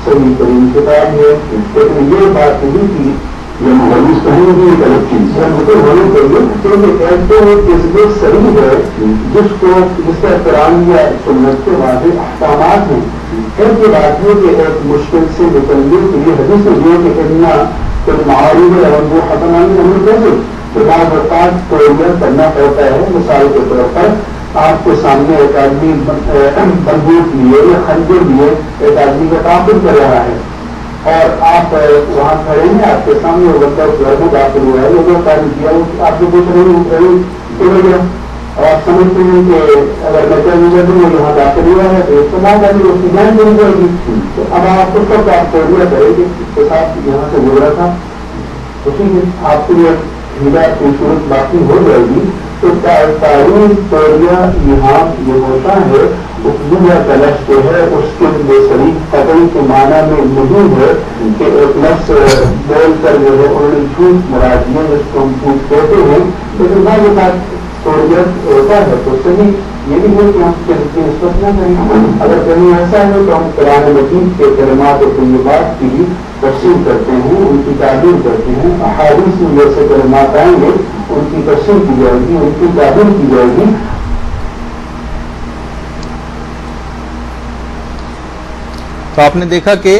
सही तरीन किताब है, लेकिन ये बात नहीं कि ये मौलवी कहेंगे एक अलग चीज है, मतलब होनी चाहिए क्योंकि कहते हैं कि इसमें सही है जिसको जिसका एहतराम या सुन्नत के वादे अहकामात हैं। फिर की बात है कि एक मुश्किल से निकलने के लिए हदीस में ये कि इतना तो मारी में वो हतनामी हमें कैसे बात तोड़िया करना पड़ता है। मिसाल के तौर पर आपके सामने एक आदमी बंदूक लिए या खंजर लिए एक आदमी का ताक़ुब कर रहा है, और आप वहाँ खड़े हैं, आपके सामने वो बंदा घर में दाखिल हुआ है, लोगों का किया आपको पूछ रहे हैं, और आप समझते हैं कि अगर मैं चल तो वो यहाँ दाखिल हुआ है तो इसको ना जाने उसकी जान मिल जाएगी। तो अब आप उसको आप तोड़िया करेंगे, उसके साथ यहाँ से गुजरा था, तो ठीक है आपको ये हिदायत की सूरत बाकी हो जाएगी। तो तारीख तोड़िया यहाँ जो होता है उपजिया का लफ्ज़ जो है उसके लिए शरीक कतई के माना में नहीं है कि एक लफ्ज़ बोल कर जो है उन्होंने झूठ मुराद दिया जिसको हम झूठ कहते हैं, लेकिन ना ये बात तोड़िया होता है तो सही ये भी है कि हम इसकी निस्बत न करें। अगर कहीं ऐसा है तो हम कुरान मजीद के कलमात और तय्यबात की भी तफसील करते हैं, उनकी ताबीर करते हैं। अहादीस में जैसे कलमात आएंगे उनकी तफसील की जाएगी, उनकी ताबीर की जाएगी। तो आपने देखा कि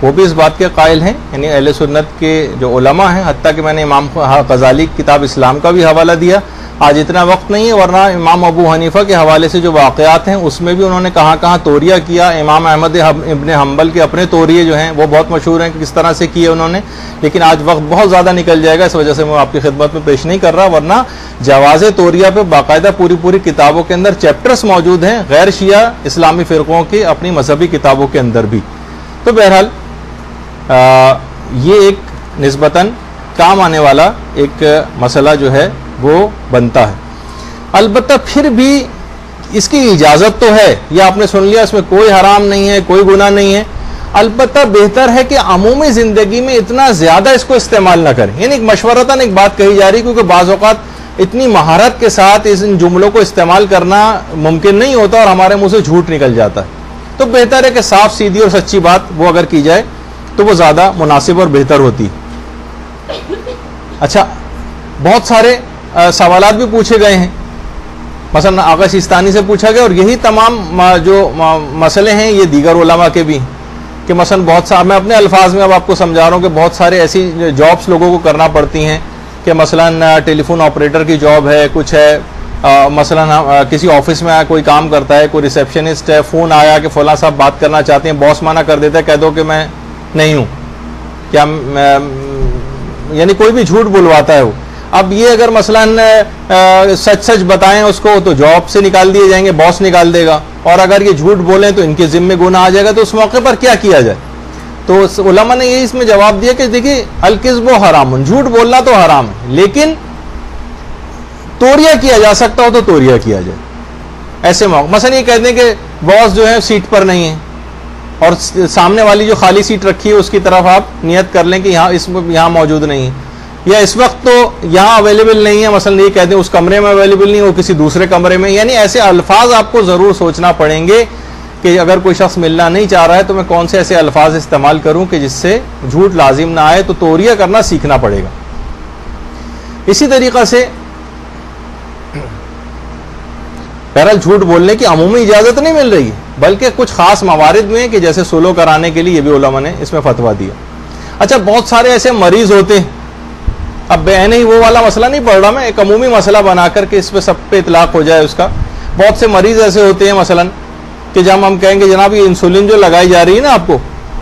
वो भी इस बात के कायल हैं, यानी अहले सुन्नत के जो उलमा हैं, हत्ता कि मैंने इमाम गज़ाली की किताब इस्लाम का भी हवाला दिया। आज इतना वक्त नहीं है, वरना इमाम अबू हनीफा के हवाले से जो वाक़यात हैं उसमें भी उन्होंने कहाँ कहाँ तोरिया किया। इमाम अहमद इब्न हम्बल के अपने तोरिये जो हैं वो बहुत मशहूर हैं कि किस तरह से किए उन्होंने, लेकिन आज वक्त बहुत ज़्यादा निकल जाएगा, इस वजह से मैं आपकी खिदमत में पेश नहीं कर रहा। वरना जवाज़े तोरिया पे बाकायदा पूरी किताबों के अंदर चैप्टर्स मौजूद हैं, गैर शिया इस्लामी फ़िरक़ों की अपनी मजहबी किताबों के अंदर भी। तो बहरहाल ये एक निस्बतन काम आने वाला एक मसला जो है वो बनता है। अलबत्ता फिर भी इसकी इजाज़त तो है, यह आपने सुन लिया, इसमें कोई हराम नहीं है, कोई गुनाह नहीं है। अलबत्ता बेहतर है कि अमूमी ज़िंदगी में इतना ज़्यादा इसको इस्तेमाल ना करें। यानी एक मशवरतन एक बात कही जा रही, क्योंकि बाज़ औक़ात इतनी महारत के साथ इन जुमलों को इस्तेमाल करना मुमकिन नहीं होता और हमारे मुँह से झूठ निकल जाता है। तो बेहतर है कि साफ सीधी और सच्ची बात वो अगर की जाए तो वो ज़्यादा मुनासिब और बेहतर होती। अच्छा, बहुत सारे सवालात भी पूछे गए हैं, मसलन आगा सिस्तानी से पूछा गया, और यही तमाम जो मसले हैं ये दीगर उलमा के भी। कि मसलन बहुत सारे, मैं अपने अल्फाज में अब आपको समझा रहा हूँ कि बहुत सारे ऐसी जॉब्स लोगों को करना पड़ती हैं कि मसलन टेलीफोन ऑपरेटर की जॉब है, कुछ है मसलन किसी ऑफिस में कोई काम करता है, कोई रिसेप्शनिस्ट है, फ़ोन आया कि फ़लाँ साहब बात करना चाहते हैं, बॉस मना कर देता है, कह दो कि मैं नहीं हूँ, क्या यानी कोई भी झूठ बुलवाता है वो। अब ये अगर मसलन सच सच बताएं उसको तो जॉब से निकाल दिए जाएंगे, बॉस निकाल देगा, और अगर ये झूठ बोलें तो इनके जिम्मे गुनाह आ जाएगा। तो उस मौके पर क्या किया जाए? तो उलमा ने ये इसमें जवाब दिया कि देखिए अल-किज़्बु हरामुन, झूठ बोलना तो हराम है, लेकिन तोरिया किया जा सकता हो तो तोरिया किया जाए। ऐसे मौके मसलन ये कहते हैं कि बॉस जो है सीट पर नहीं है और सामने वाली जो खाली सीट रखी है उसकी तरफ आप नियत कर लें कि यहाँ मौजूद नहीं है, या इस वक्त तो यहाँ अवेलेबल नहीं है, मसलन ये कहते हैं उस कमरे में अवेलेबल नहीं, वो किसी दूसरे कमरे में। यानी ऐसे अल्फाज आपको ज़रूर सोचना पड़ेंगे कि अगर कोई शख्स मिलना नहीं चाह रहा है तो मैं कौन से ऐसे अल्फाज इस्तेमाल करूं कि जिससे झूठ लाजिम ना आए। तो तोरिया करना सीखना पड़ेगा। इसी तरीक़ा से बहरहाल झूठ बोलने की अमूमी इजाज़त नहीं मिल रही है, बल्कि कुछ खास मवारिद में कि जैसे सुलह कराने के लिए ये भी उलमा ने इसमें फतवा दिया। अच्छा, बहुत सारे ऐसे मरीज होते हैं, अब बहन ही वो वाला मसला नहीं पढ़ रहा मैं, एक अमूमी मसला बना करके इस पर सब पे इतलाक हो जाए उसका। बहुत से मरीज ऐसे होते हैं मसलन कि जब हम कहेंगे जनाब ये इंसुलिन जो लगाई जा रही है ना आपको,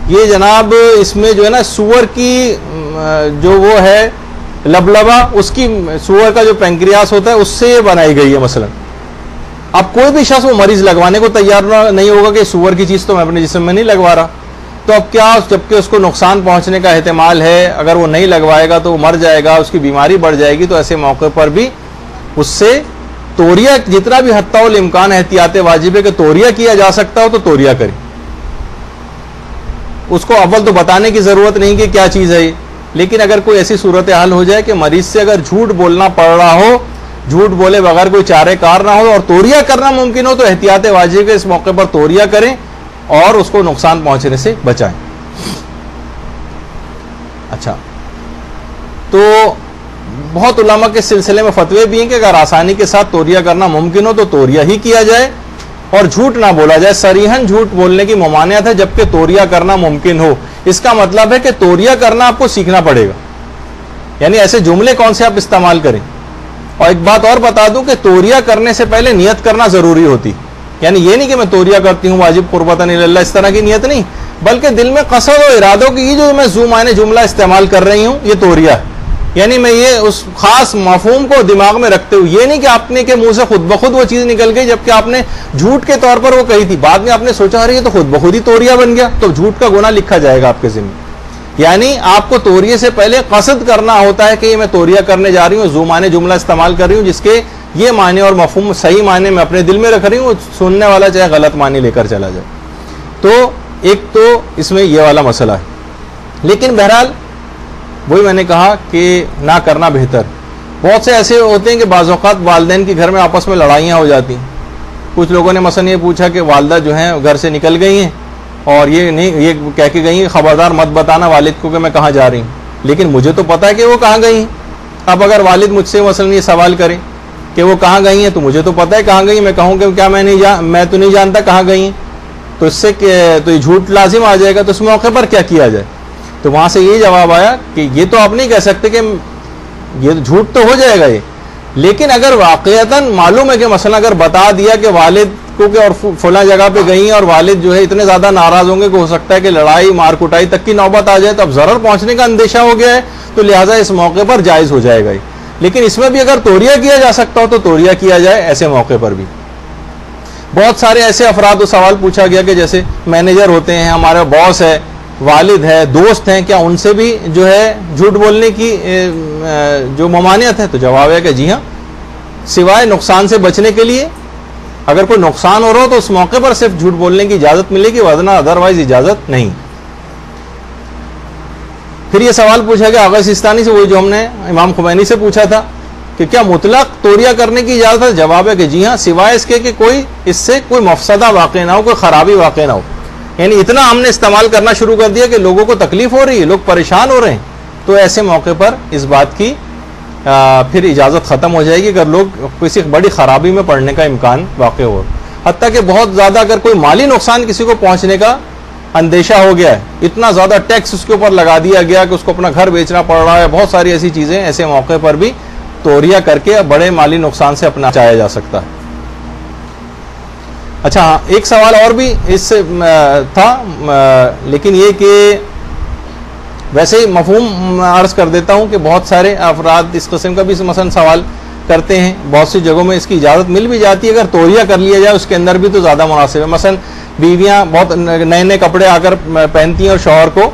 ये जनाब इसमें जो है ना सूअर की जो वो है लबलबा, उसकी सूअर का जो पेंक्रियास होता है उससे ये बनाई गई है मसलन। अब कोई भी शख्स वो मरीज लगवाने को तैयार नहीं होगा कि सूअर की चीज़ तो मैं अपने जिस्म में नहीं लगवा रहा, तो अब क्या, जबकि उसको नुकसान पहुंचने का एहतमाल है, अगर वो नहीं लगवाएगा तो वो मर जाएगा, उसकी बीमारी बढ़ जाएगी। तो ऐसे मौके पर भी उससे तोरिया, जितना भी हत्ताउल इम्कान एहतियात वाजिब है कि तोरिया किया जा सकता हो तो तोरिया करें। उसको अव्वल तो बताने की ज़रूरत नहीं कि क्या चीज़ है ये, लेकिन अगर कोई ऐसी सूरत हाल हो जाए कि मरीज से अगर झूठ बोलना पड़ रहा हो, झूठ बोले बगैर कोई चारे कार ना हो और तोरिया करना मुमकिन हो, तो एहतियात वाजिब है इस मौके पर तोरिया करें और उसको नुकसान पहुंचने से बचाएं। अच्छा, तो बहुत उलमा के सिलसिले में फतवे भी हैं कि अगर आसानी के साथ तोरिया करना मुमकिन हो तो तोरिया ही किया जाए और झूठ ना बोला जाए। सरीहन झूठ बोलने की ममानियत है जबकि तोरिया करना मुमकिन हो। इसका मतलब है कि तोरिया करना आपको सीखना पड़ेगा, यानी ऐसे जुमले कौन से आप इस्तेमाल करें। और एक बात और बता दूं कि तोरिया करने से पहले नियत करना जरूरी होती, यानी ये नहीं कि मैं तोरिया करती हूँ वाजिब कुर्बतन इल्लल्लाह, इस तरह की नियत नहीं, बल्कि दिल में कसद और इरादों की, ये जो मैं ज़ू माने जुमला इस्तेमाल कर रही हूँ ये तोरिया है, यानी मैं ये उस खास मफहूम को दिमाग में रखते हुए, ये नहीं कि आपने के मुंह से खुद ब खुद वो चीज़ निकल गई जबकि आपने झूठ के तौर पर वो कही थी, बाद में आपने सोचा अरे ये तो खुद ब खुद ही तोरिया बन गया, तो झूठ का गुनाह लिखा जाएगा आपके ज़िम्मे। यानी आपको तोरिये से पहले कसद करना होता है कि ये मैं तोरिया करने जा रही हूँ, ज़ू माने जुमला इस्तेमाल कर रही हूँ जिसके ये माने और मफहूम सही माने मैं अपने दिल में रख रही हूँ, सुनने वाला चाहे गलत माने लेकर चला जाए। तो एक तो इसमें यह वाला मसला है, लेकिन बहरहाल वही मैंने कहा कि ना करना बेहतर। बहुत से ऐसे होते हैं कि बाज़ औक़ात वालिदैन के घर में आपस में लड़ाइयाँ हो जाती हैं। कुछ लोगों ने मसलन ये पूछा कि वालदा जो हैं घर से निकल गई हैं और ये नहीं, ये कह के गई हैं खबरदार मत बताना वालिद को कि मैं कहाँ जा रही हूँ, लेकिन मुझे तो पता है कि वो कहाँ गई हैं। अब अगर वालिद मुझसे मसलन ये सवाल करें कि वो कहाँ गई हैं, तो मुझे तो पता है कहाँ गई, मैं कहूँ कि क्या मैं तो नहीं जानता कहाँ गई हैं, तो इससे तो ये झूठ लाजिम आ जाएगा। तो इस मौके पर क्या किया जाए? तो वहाँ से ये जवाब आया कि ये तो आप नहीं कह सकते कि ये झूठ तो हो जाएगा ये, लेकिन अगर वाक़ईतन मालूम है कि मसला अगर बता दिया कि वालिद को कि और फला जगह पे गई हैं और वालिद जो है इतने ज़्यादा नाराज़ होंगे कि हो सकता है कि लड़ाई मार कुटाई तक की नौबत आ जाए, तो अब ज़रर पहुँचने का अंदेशा हो गया है, तो लिहाजा इस मौके पर जायज़ हो जाएगा ये। लेकिन इसमें भी अगर तोरिया किया जा सकता हो तो तोरिया किया जाए ऐसे मौके पर भी। बहुत सारे ऐसे अफराद को सवाल पूछा गया कि जैसे मैनेजर होते हैं, हमारे बॉस है, वालिद है, दोस्त हैं, क्या उनसे भी जो है झूठ बोलने की जो ममानियत है? तो जवाब है कि जी हाँ, सिवाय नुकसान से बचने के लिए। अगर कोई नुकसान हो रहा हो तो उस मौके पर सिर्फ झूठ बोलने की इजाज़त मिलेगी, वरना अदरवाइज इजाज़त नहीं। फिर ये सवाल पूछा गया आगा सिस्तानी से, वही जो हमने इमाम खुमैनी से पूछा था कि क्या मुतलक तोरिया करने की इजाज़त है? जवाब है कि जी हाँ, सिवाय इसके कि कोई इससे कोई मफसदा वाक़ई ना हो, कोई ख़राबी वाक़ई ना हो। यानी इतना हमने इस्तेमाल करना शुरू कर दिया कि लोगों को तकलीफ हो रही है, लोग परेशान हो रहे हैं, तो ऐसे मौके पर इस बात की फिर इजाज़त ख़त्म हो जाएगी अगर लोग किसी बड़ी ख़राबी में पड़ने का इम्कान वाक़ई हो। हत्ता कि बहुत ज़्यादा अगर कोई माली नुकसान किसी को पहुँचने का अंदेशा हो गया है, इतना ज़्यादा टैक्स उसके ऊपर लगा दिया गया कि उसको अपना घर बेचना पड़ रहा है, बहुत सारी ऐसी चीज़ें, ऐसे मौके पर भी तोरिया करके बड़े माली नुकसान से अपना बचाया जा सकता है। अच्छा हाँ, एक सवाल और भी इससे था, लेकिन ये कि वैसे ही मफहूम अर्ज कर देता हूँ कि बहुत सारे अफराद इस किस्म का भी मसलन सवाल करते हैं। बहुत सी जगहों में इसकी इजाज़त मिल भी जाती है, अगर तोरिया कर लिया जाए उसके अंदर भी तो ज़्यादा मुनासिब है। मसलन बीवियाँ बहुत नए नए कपड़े आकर पहनती हैं और शौहर को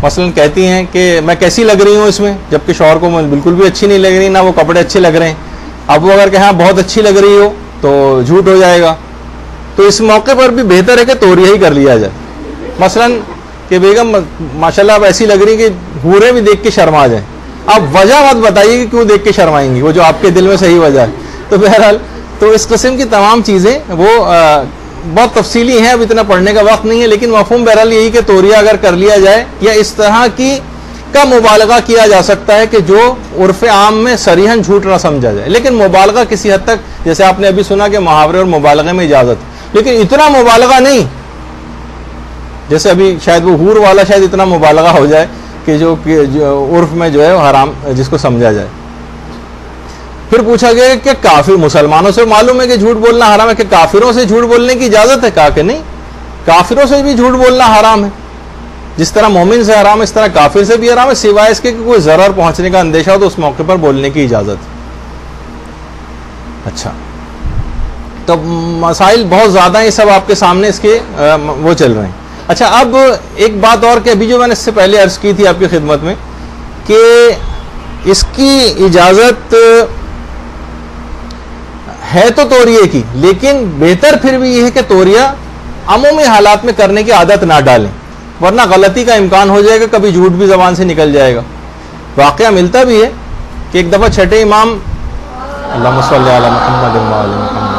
मसलन कहती हैं कि मैं कैसी लग रही हूँ इसमें, जबकि शौहर को बिल्कुल भी अच्छी नहीं लग रही, ना वो कपड़े अच्छे लग रहे हैं। अब वो अगर कहें हाँ बहुत अच्छी लग रही हो तो झूठ हो जाएगा। तो इस मौके पर भी बेहतर है कि तोरिया ही कर लिया जाए। मसलन कि बेगम माशाल्लाह आप ऐसी लग रही कि हूरे भी देख के शर्मा जाए। आप वजह मत बताइए कि क्यों देख के शर्माएंगी, वो जो आपके दिल में सही वजह है। तो बहरहाल तो इस किस्म की तमाम चीज़ें वो बहुत तफसीली हैं, अब इतना पढ़ने का वक्त नहीं है, लेकिन मफहूम बहरहाल यही कि तोरिया अगर कर लिया जाए या इस तरह की का मुबालगा किया जा सकता है कि जो उर्फ़ आम में सरीहन झूठ ना समझा जाए, लेकिन मुबालगा किसी हद तक, जैसे आपने अभी सुना कि मुहावरे और मुबालगे में इजाज़त, लेकिन इतना मुबालगा नहीं, जैसे अभी शायद वो हूर वाला शायद इतना मुबालगा हो जाए कि जो उर्फ में जो है हराम जिसको समझा जाए। फिर पूछा गया कि काफिर मुसलमानों से मालूम है कि झूठ बोलना हराम है, कि काफिरों से झूठ बोलने की इजाजत है? कहा कि नहीं, काफिरों से भी झूठ बोलना हराम है, जिस तरह मोमिन से हराम है इस तरह काफिर से भी हराम है, सिवाय इसके कि कोई जरर पहुंचने का अंदेशा हो तो उस मौके पर बोलने की इजाजत है। अच्छा, तो मसाइल बहुत ज्यादा ये सब आपके सामने इसके वो चल रहे हैं। अच्छा, अब एक बात और कि अभी जो मैंने इससे पहले अर्ज की थी आपकी खिदमत में कि इसकी इजाजत है तो तोरिये की, लेकिन बेहतर फिर भी यह है कि तोरिया अमूमी हालात में करने की आदत ना डालें, वरना गलती का इम्कान हो जाएगा, कभी झूठ भी जबान से निकल जाएगा। वाकया मिलता भी है कि एक दफा छठे इमाम अल्लाहुम्मा सल्ली अला मुहम्मद व आले मुहम्मद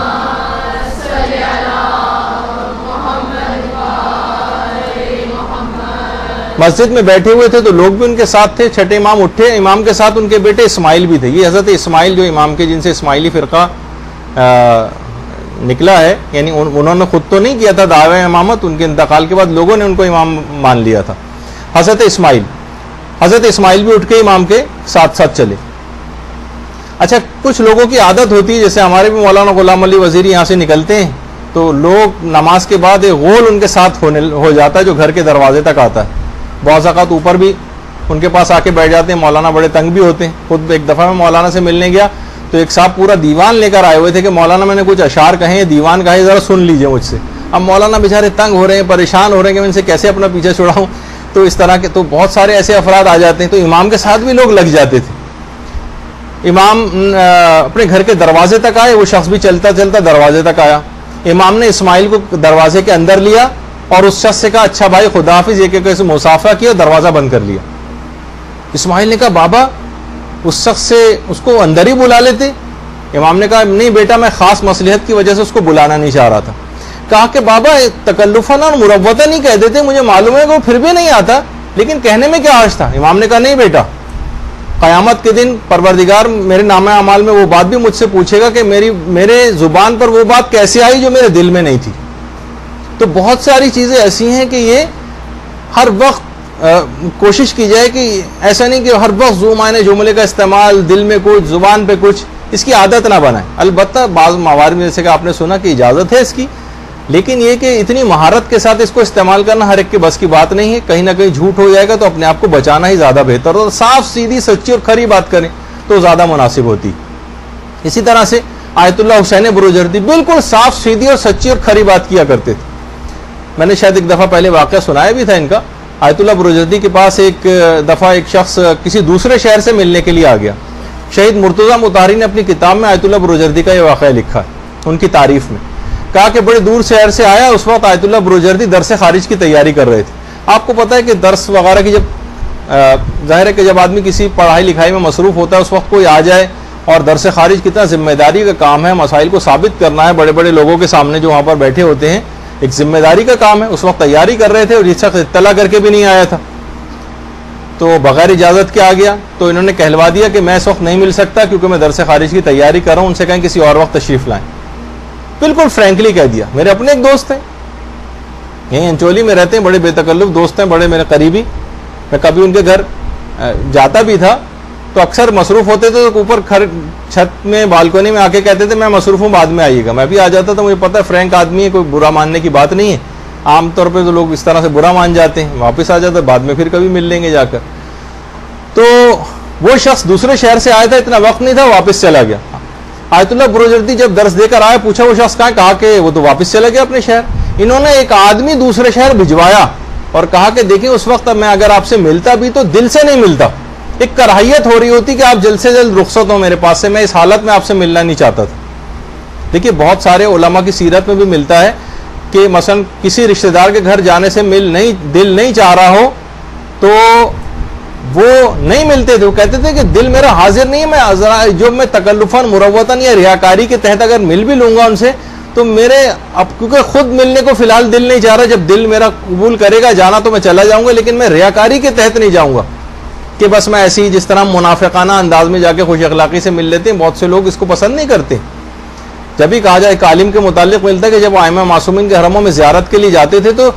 मस्जिद में बैठे हुए थे तो लोग भी उनके साथ थे। छठे इमाम उठे, इमाम के साथ उनके बेटे इस्माइल भी थे। ये हज़रत इस्माइल जो इमाम के जिनसे इस्माइली फ़िरका निकला है, यानी उन्होंने खुद तो नहीं किया था दावे इमामत, उनके इंतकाल के बाद लोगों ने उनको इमाम मान लिया था। हज़रत इस्माइल भी उठ के इमाम के साथ साथ चले। अच्छा, कुछ लोगों की आदत होती है, जैसे हमारे भी मौलाना गुलाम अली वज़ीरी यहाँ से निकलते हैं तो लोग नमाज के बाद एक गोल उनके साथ हो जाता है जो घर के दरवाजे तक आता है। बहुत औक़ात ऊपर भी उनके पास आके बैठ जाते हैं। मौलाना बड़े तंग भी होते हैं। खुद एक दफ़ा मैं मौलाना से मिलने गया तो एक साहब पूरा दीवान लेकर आए हुए थे कि मौलाना मैंने कुछ अशार कहे, दीवान कहे, ज़रा सुन लीजिए मुझसे। अब मौलाना बेचारे तंग हो रहे हैं, परेशान हो रहे हैं कि मैं इनसे कैसे अपना पीछे छुड़ाऊँ। तो इस तरह के तो बहुत सारे ऐसे अफराद आ जाते हैं। तो इमाम के साथ भी लोग लग जाते थे। इमाम अपने घर के दरवाजे तक आए, वो शख्स भी चलता चलता दरवाजे तक आया। इमाम ने इस्माइल को दरवाजे के अंदर लिया और उस शख्स से कहा अच्छा भाई खुदा हाफिज, एक एक ऐसे मुसाफा किया, दरवाजा बंद कर लिया। इस्माइल ने कहा बाबा उस शख्स से उसको अंदर ही बुला लेते। इमाम ने कहा नहीं बेटा, मैं खास मसलहत की वजह से उसको बुलाना नहीं चाह रहा था। कहा कि बाबा तकल्लुफन और मुरव्वतन ही कह देते, मुझे मालूम है कि वो फिर भी नहीं आता, लेकिन कहने में क्या हर्ज था। इमाम ने कहा नहीं बेटा, क़यामत के दिन परवरदिगार मेरे नामे अमाल में वो बात भी मुझसे पूछेगा कि मेरे जुबान पर वो बात कैसे आई जो मेरे दिल में नहीं थी। तो बहुत सारी चीज़ें ऐसी हैं कि ये हर वक्त कोशिश की जाए कि ऐसा नहीं कि हर वक्त ज़ू माने जुमले का इस्तेमाल, दिल में कुछ, ज़ुबान पे कुछ, इसकी आदत ना बनाए। अलबत्ता बाज़ मवारिद में जैसे कि आपने सुना कि इजाज़त है इसकी, लेकिन ये कि इतनी महारत के साथ इसको इस्तेमाल करना हर एक के बस की बात नहीं है। कहीं ना कहीं झूठ हो जाएगा तो अपने आप को बचाना ही ज़्यादा बेहतर, और साफ सीधी सच्ची और खरी बात करें तो ज़्यादा मुनासिब होती। इसी तरह से आयतुल्लाह हुसैन बुरुजर्दी बिल्कुल साफ सीधी और सच्ची और खरी बात किया करते थे। मैंने शायद एक दफ़ा पहले वाक़या सुनाया भी था इनका। आयतुल्लाह बुरुजर्दी के पास एक दफ़ा एक शख्स किसी दूसरे शहर से मिलने के लिए आ गया। शहीद मुर्तज़ा मुताहरी ने अपनी किताब में आयतुल्लाह बुरुजर्दी का ये वाक़या लिखा है उनकी तारीफ़ में। कहा कि बड़े दूर शहर से आया, उस वक्त आयतुल्लाह बुरुजर्दी दरस खारिज की तैयारी कर रहे थे। आपको पता है कि दर्स वगैरह की जब ज़ाहिर है कि जब आदमी किसी पढ़ाई लिखाई में मसरूफ़ होता है, उस वक्त कोई आ जाए और दरस खारिज कितना जिम्मेदारी का काम है, मसाइल को साबित करना है बड़े बड़े लोगों के सामने जो वहाँ पर बैठे होते हैं, एक जिम्मेदारी का काम है। उस वक्त तैयारी कर रहे थे और ये शख्स इत्तला करके भी नहीं आया था, तो बगैर इजाज़त के आ गया। तो इन्होंने कहलवा दिया कि मैं इस वक्त नहीं मिल सकता क्योंकि मैं दरस खारिज की तैयारी कर रहा हूँ, उनसे कहें किसी और वक्त तशरीफ़ लाएँ। बिल्कुल फ्रैंकली कह दिया, मेरे अपने एक दोस्त हैं। यहीं अंचोली में रहते हैं, बड़े बेतकल्लुफ दोस्त हैं, बड़े मेरे करीबी। मैं कभी उनके घर जाता भी था तो अक्सर मसरूफ होते थे तो ऊपर छत में बालकनी में आके कहते थे मैं मसरूफ हूँ, बाद में आइएगा। मैं भी आ जाता था, मुझे पता है फ्रैंक आदमी है, कोई बुरा मानने की बात नहीं है। आमतौर पे तो लोग इस तरह से बुरा मान जाते हैं, वापस आ जाता, बाद में फिर कभी मिल लेंगे जाकर। तो वो शख्स दूसरे शहर से आया था, इतना वक्त नहीं था, वापस चला गया। आयतुल्लाह बुरुजर्दी जब दर्स देकर आया, पूछा वो शख्स कहाँ, कहा कि वो तो वापस चला गया अपने शहर। इन्होंने एक आदमी दूसरे शहर भिजवाया और कहा कि देखिए उस वक्त मैं अगर आपसे मिलता भी तो दिल से नहीं मिलता, एक कराहियत हो रही होती कि आप जल्द से जल्द रुखसत हो मेरे पास से, मैं इस हालत में आपसे मिलना नहीं चाहता था। देखिए बहुत सारे उलमा की सीरत में भी मिलता है कि मसलन किसी रिश्तेदार के घर जाने से दिल नहीं चाह रहा हो तो वो नहीं मिलते थे। वो कहते थे कि दिल मेरा हाजिर नहीं है, मैं जो मैं तकल्लुफन मुरव्वतन या रियाकारी के तहत अगर मिल भी लूंगा उनसे तो मेरे अब क्योंकि खुद मिलने को फिलहाल दिल नहीं चाह रहा, जब दिल मेरा कबूल करेगा जाना तो मैं चला जाऊंगा, लेकिन मैं रियाकारी के तहत नहीं जाऊंगा कि बस मैं ऐसी जिस तरह मुनाफिकाना अंदाज में जाके खुश अखलाकी से मिल लेते हैं। बहुत से लोग इसको पसंद नहीं करते। जब भी कहा जाए आलिम के मुतालिक मिलता है कि जब आइमा मासूमिन के हरमों में ज़ियारत के लिए जाते थे तो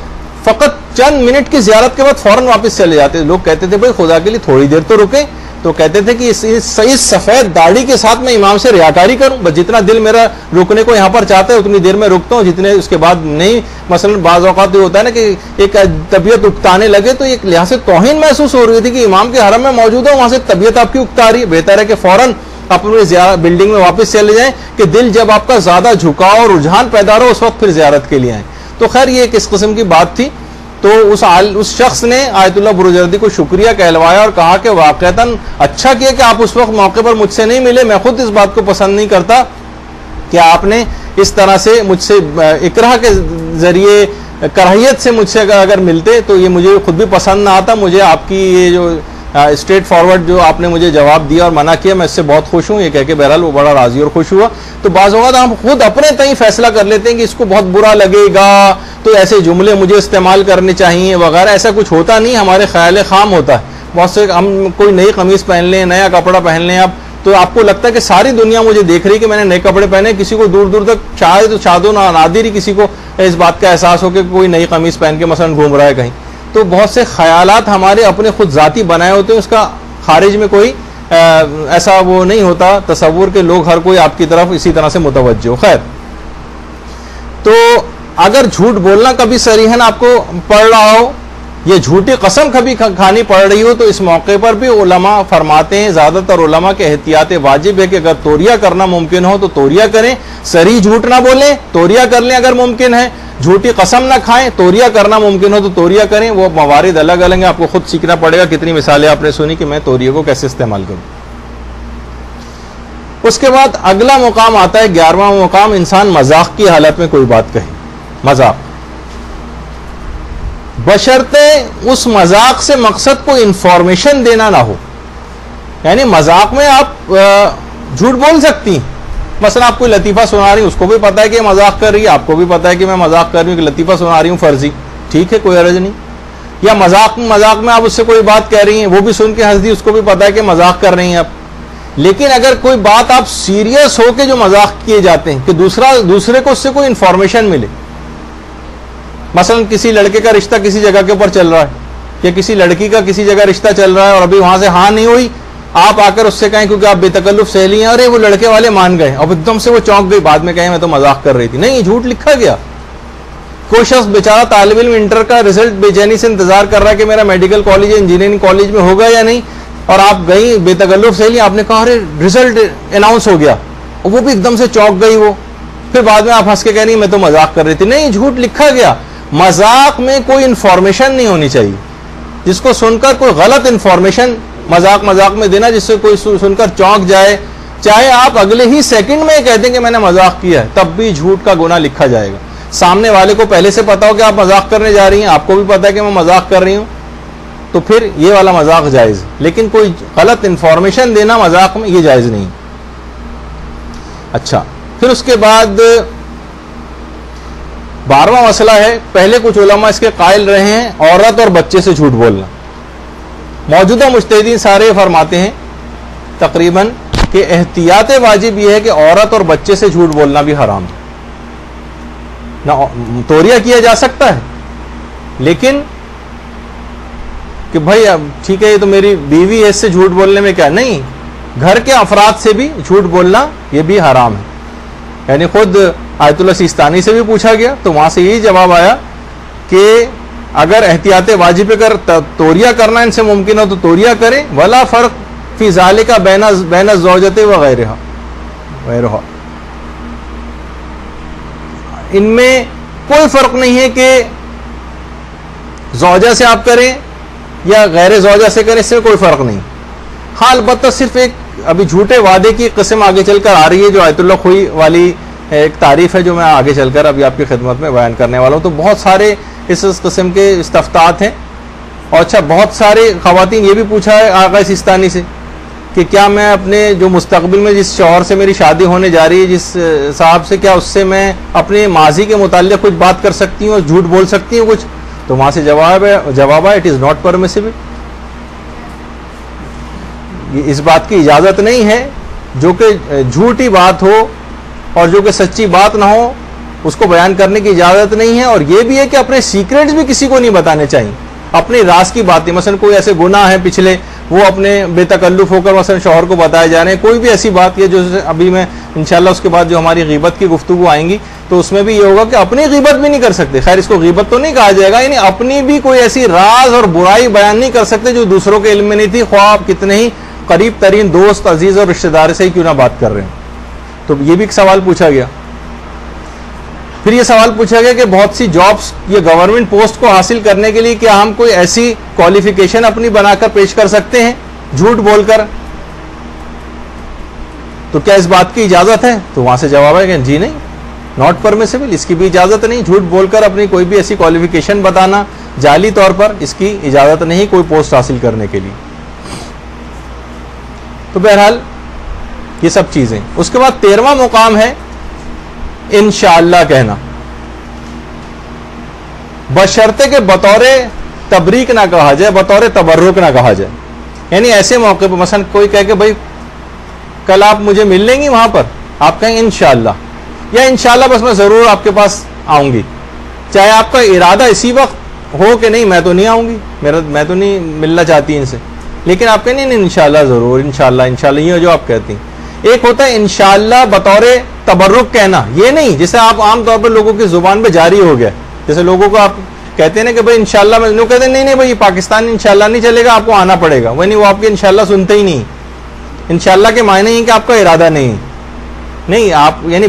फ़कत चंद मिनट की ज़ियारत के बाद फ़ौरन वापस चले जाते थे। लोग कहते थे भाई खुदा के लिए थोड़ी देर तो रुके, तो कहते थे कि इस सफ़ेद दाढ़ी के साथ मैं इमाम से रियाकारी करूं, बस जितना दिल मेरा रुकने को यहाँ पर चाहता है उतनी देर में रुकता हूँ, जितने उसके बाद नहीं। मसलन बाज़ औक़ात ये होता है ना कि एक तबीयत उकताने लगे तो एक लिहाज से तौहीन महसूस हो रही थी कि इमाम के हरम में मौजूद हो, वहाँ से तबीयत आपकी उकता रही है, बेहतर है कि फ़ौरन अपने बिल्डिंग में वापस चले जाएं कि दिल जब आपका ज़्यादा झुकाव और रुझान पैदा हो उस वक्त फिर ज़ियारत के लिए आए। तो खैर ये किस किस्म की बात थी। तो उस शख्स ने आयतुल्लाह बुरुजर्दी को शुक्रिया कहलवाया और कहा कि वाक़तन अच्छा किया कि आप उस वक्त मौके पर मुझसे नहीं मिले, मैं खुद इस बात को पसंद नहीं करता कि आपने इस तरह से मुझसे इकराह के जरिए कराहियत से मुझसे अगर मिलते तो ये मुझे खुद भी पसंद ना आता। मुझे आपकी ये जो स्ट्रेट फॉरवर्ड जो आपने मुझे जवाब दिया और मना किया, मैं इससे बहुत खुश हूँ। ये कह के बहरहाल वो बड़ा राजी और खुश हुआ। तो बाज़ औक़ात हम खुद अपने तय फैसला कर लेते हैं कि इसको बहुत बुरा लगेगा तो ऐसे जुमले मुझे इस्तेमाल करने चाहिए वगैरह, ऐसा कुछ होता नहीं, हमारे ख्याल खाम होता है। बहुत से हम कोई नई कमीज़ पहन लें, नया कपड़ा पहन लें अब तो आपको लगता है कि सारी दुनिया मुझे देख रही है कि मैंने नए कपड़े पहने। किसी को दूर दूर तक शायद तो शादो नादिर ही किसी को इस बात का एहसास हो कि कोई नई कमीज़ पहन के मसलन घूम रहा है कहीं। तो बहुत से ख्यालात हमारे अपने खुद ज़ाती बनाए होते हैं, उसका खारिज में कोई ऐसा वो नहीं होता तसव्वुर के लोग हर कोई आपकी तरफ इसी तरह से मुतवज्जो। खैर, तो अगर झूठ बोलना कभी सरीहन आपको पड़ रहा हो, ये झूठी कसम कभी खानी पड़ रही हो, तो इस मौके पर भी उलमा फरमाते हैं, ज़्यादातर उलमा के एहतियात वाजिब है कि अगर तोरिया करना मुमकिन हो तो तोरिया करें, सरी झूठ ना बोलें, तोरिया कर लें अगर मुमकिन है, झूठी कसम ना खाएं, तोरिया करना मुमकिन हो तो तोरिया करें। वो मवारिद अलग अलग हैं, आपको खुद सीखना पड़ेगा। कितनी मिसालें आपने सुनी कि मैं तोरिया को कैसे इस्तेमाल करूं। उसके बाद अगला मुकाम आता है 11वां मुकाम, इंसान मजाक की हालत में कोई बात कहे। मजाक बशर्ते उस मजाक से मकसद को इंफॉर्मेशन देना ना हो, यानी मजाक में आप झूठ बोल सकती हैं। मसलन आप कोई लतीफ़ा सुना रही, उसको भी पता है कि मजाक कर रही है, आपको भी पता है कि मैं मजाक कर रही हूँ, कि लतीफ़ा सुना रही हूँ फर्जी, ठीक है, कोई हर्ज नहीं। या मजाक में आप उससे कोई बात कह रही हैं, वो भी सुन के हंस दी, उसको भी पता है कि मजाक कर रही हैं आप। लेकिन अगर कोई बात आप सीरियस हो के जो मजाक किए जाते हैं कि दूसरे को उससे कोई इंफॉर्मेशन मिले, मसलन किसी लड़के का रिश्ता किसी जगह के ऊपर चल रहा है या किसी लड़की का किसी जगह रिश्ता चल रहा है और अभी वहां से हाँ नहीं हुई, आप आकर उससे कहें क्योंकि आप बेतकल्लुफ सहेली हैं, अरे वो लड़के वाले मान गए, अब एकदम से वो चौंक गई, बाद में कहें मैं तो मजाक कर रही थी। नहीं, झूठ लिखा गया। कोई शख्स बेचारा तालिब इल्म इंटर का रिजल्ट बेचैनी से इंतजार कर रहा है कि मेरा मेडिकल कॉलेज या इंजीनियरिंग कॉलेज में होगा या नहीं, और आप गई बेतकल्लुफ सहेली, आपने कहा अरे रिजल्ट अनाउंस हो गया, और वो भी एकदम से चौंक गई वो, फिर बाद में आप हंस के कह रही मैं तो मजाक कर रही थी। नहीं, झूठ लिखा गया। मजाक में कोई इंफॉर्मेशन नहीं होनी चाहिए, जिसको सुनकर कोई गलत इंफॉर्मेशन मजाक में देना जिससे कोई सुनकर चौंक जाए, चाहे आप अगले ही सेकंड में कह दें कि मैंने मजाक किया है, तब भी झूठ का गुनाह लिखा जाएगा। सामने वाले को पहले से पता हो कि आप मजाक करने जा रही हैं, आपको भी पता है कि मैं मजाक कर रही हूं, तो फिर ये वाला मजाक जायज। लेकिन कोई गलत इंफॉर्मेशन देना मजाक में ये जायज नहीं। अच्छा, फिर उसके बाद 12वां मसला है, पहले कुछ उलमा इसके कायल रहे हैं, औरत और बच्चे से झूठ बोलना। मौजूदा मुज्तहिदीन सारे फरमाते हैं तकरीबन कि एहतियात वाजिब यह है कि औरत और बच्चे से झूठ बोलना भी हराम है। ना तोरिया किया जा सकता है, लेकिन कि भाई अब ठीक है ये तो मेरी बीवी है, इससे झूठ बोलने में क्या, नहीं, घर के अफराद से भी झूठ बोलना ये भी हराम है। यानी खुद आयतुल्लाह सिस्तानी से भी पूछा गया तो वहां से यही जवाब आया कि अगर एहतियात वाजिब कर तोरिया करना इनसे मुमकिन हो तो तोरिया करें, वला फर्क फी ज़ालिका बैन ज़ौजते वगैरहा, इनमें कोई फर्क नहीं है कि ज़ौजा से आप करें या गैर ज़ौजा से करें, इससे कोई फर्क नहीं। हाँ अलबत्ता सिर्फ एक अभी झूठे वादे की किस्म आगे चलकर आ रही है जो आयतुल्लाह खोई वाली एक तारीफ है जो मैं आगे चलकर अभी आपकी खिदमत में बयान करने वाला हूँ। तो बहुत सारे इस किस्म के इस्तफ्तात हैं। और अच्छा बहुत सारे ख़वातीन ये भी पूछा है आगा सिस्तानी से कि क्या मैं अपने जो मुस्तकबिल में जिस शौहर से मेरी शादी होने जा रही है, जिस साहब से, क्या उससे मैं अपने माजी के मुताल्लिक़ कुछ बात कर सकती हूँ, झूठ बोल सकती हूँ कुछ? तो वहाँ से जवाब है इट इज़ नॉट परमिसिबल। इस बात की इजाज़त नहीं है, जो कि झूठी बात हो और जो कि सच्ची बात ना हो उसको बयान करने की इजाज़त नहीं है। और ये भी है कि अपने सीक्रेट्स भी किसी को नहीं बताने चाहिए, अपने राज की बातें, मसलन कोई ऐसे गुनाह है पिछले वो अपने बेतकल्लुफ़ होकर मसलन शौहर को बताए जा रहे हैं, कोई भी ऐसी बात है जो अभी मैं इंशाल्लाह उसके बाद जो हमारी ग़ीबत की गुफ्तगू आएंगी तो उसमें भी ये होगा कि अपनी ग़ीबत भी नहीं कर सकते। खैर इसको ग़ीबत तो नहीं कहा जाएगा, यानी अपनी भी कोई ऐसी राज और बुराई बयान नहीं कर सकते जो दूसरों के इल्म में नहीं थी, ख्वाह आप कितने ही करीब तरीन दोस्त, अजीज़ और रिश्तेदार से ही क्यों ना बात कर रहे हैं। तो ये भी एक सवाल पूछा गया। फिर ये सवाल पूछा गया कि बहुत सी जॉब्स ये गवर्नमेंट पोस्ट को हासिल करने के लिए क्या हम कोई ऐसी क्वालिफिकेशन अपनी बनाकर पेश कर सकते हैं झूठ बोलकर, तो क्या इस बात की इजाज़त है? तो वहां से जवाब है कि जी नहीं, नॉट परमिसिबल, इसकी भी इजाज़त नहीं। झूठ बोलकर अपनी कोई भी ऐसी क्वालिफिकेशन बताना जाली तौर पर, इसकी इजाज़त नहीं कोई पोस्ट हासिल करने के लिए। तो बहरहाल ये सब चीज़ें। उसके बाद 13वां मुकाम है इंशाअल्लाह कहना, बशर्ते के बतौरे तबरीक ना कहा जाए, बतौरे तबर्रुक ना कहा जाए। यानी ऐसे मौके पर मसलन कोई कहे कि भाई कल आप मुझे मिल लेंगी वहां पर, आप कहेंगे इंशाअल्लाह, या इंशाअल्लाह बस मैं ज़रूर आपके पास आऊंगी, चाहे आपका इरादा इसी वक्त हो कि नहीं मैं तो नहीं आऊंगी, मैं तो नहीं मिलना चाहती इनसे, लेकिन आप कहें नहीं इंशाअल्लाह ज़रूर, इंशाअल्लाह इंशाअल्लाह, ये जो आप कहती हैं। एक होता है इंशाअल्लाह बतौरे तबर्रुक कहना, ये नहीं जिसे आप आम तौर पर लोगों की जुबान पे जारी हो गया, जैसे लोगों को आप कहते हैं ना कि भाई इंशाअल्लाह, में लोग कहते हैं नहीं भाई पाकिस्तान इंशाअल्लाह नहीं चलेगा, आपको आना पड़ेगा, वही नहीं, वो आपके इंशाअल्लाह सुनते ही नहीं। इंशाअल्लाह के मायने ही कि आपका इरादा नहीं, आप यानी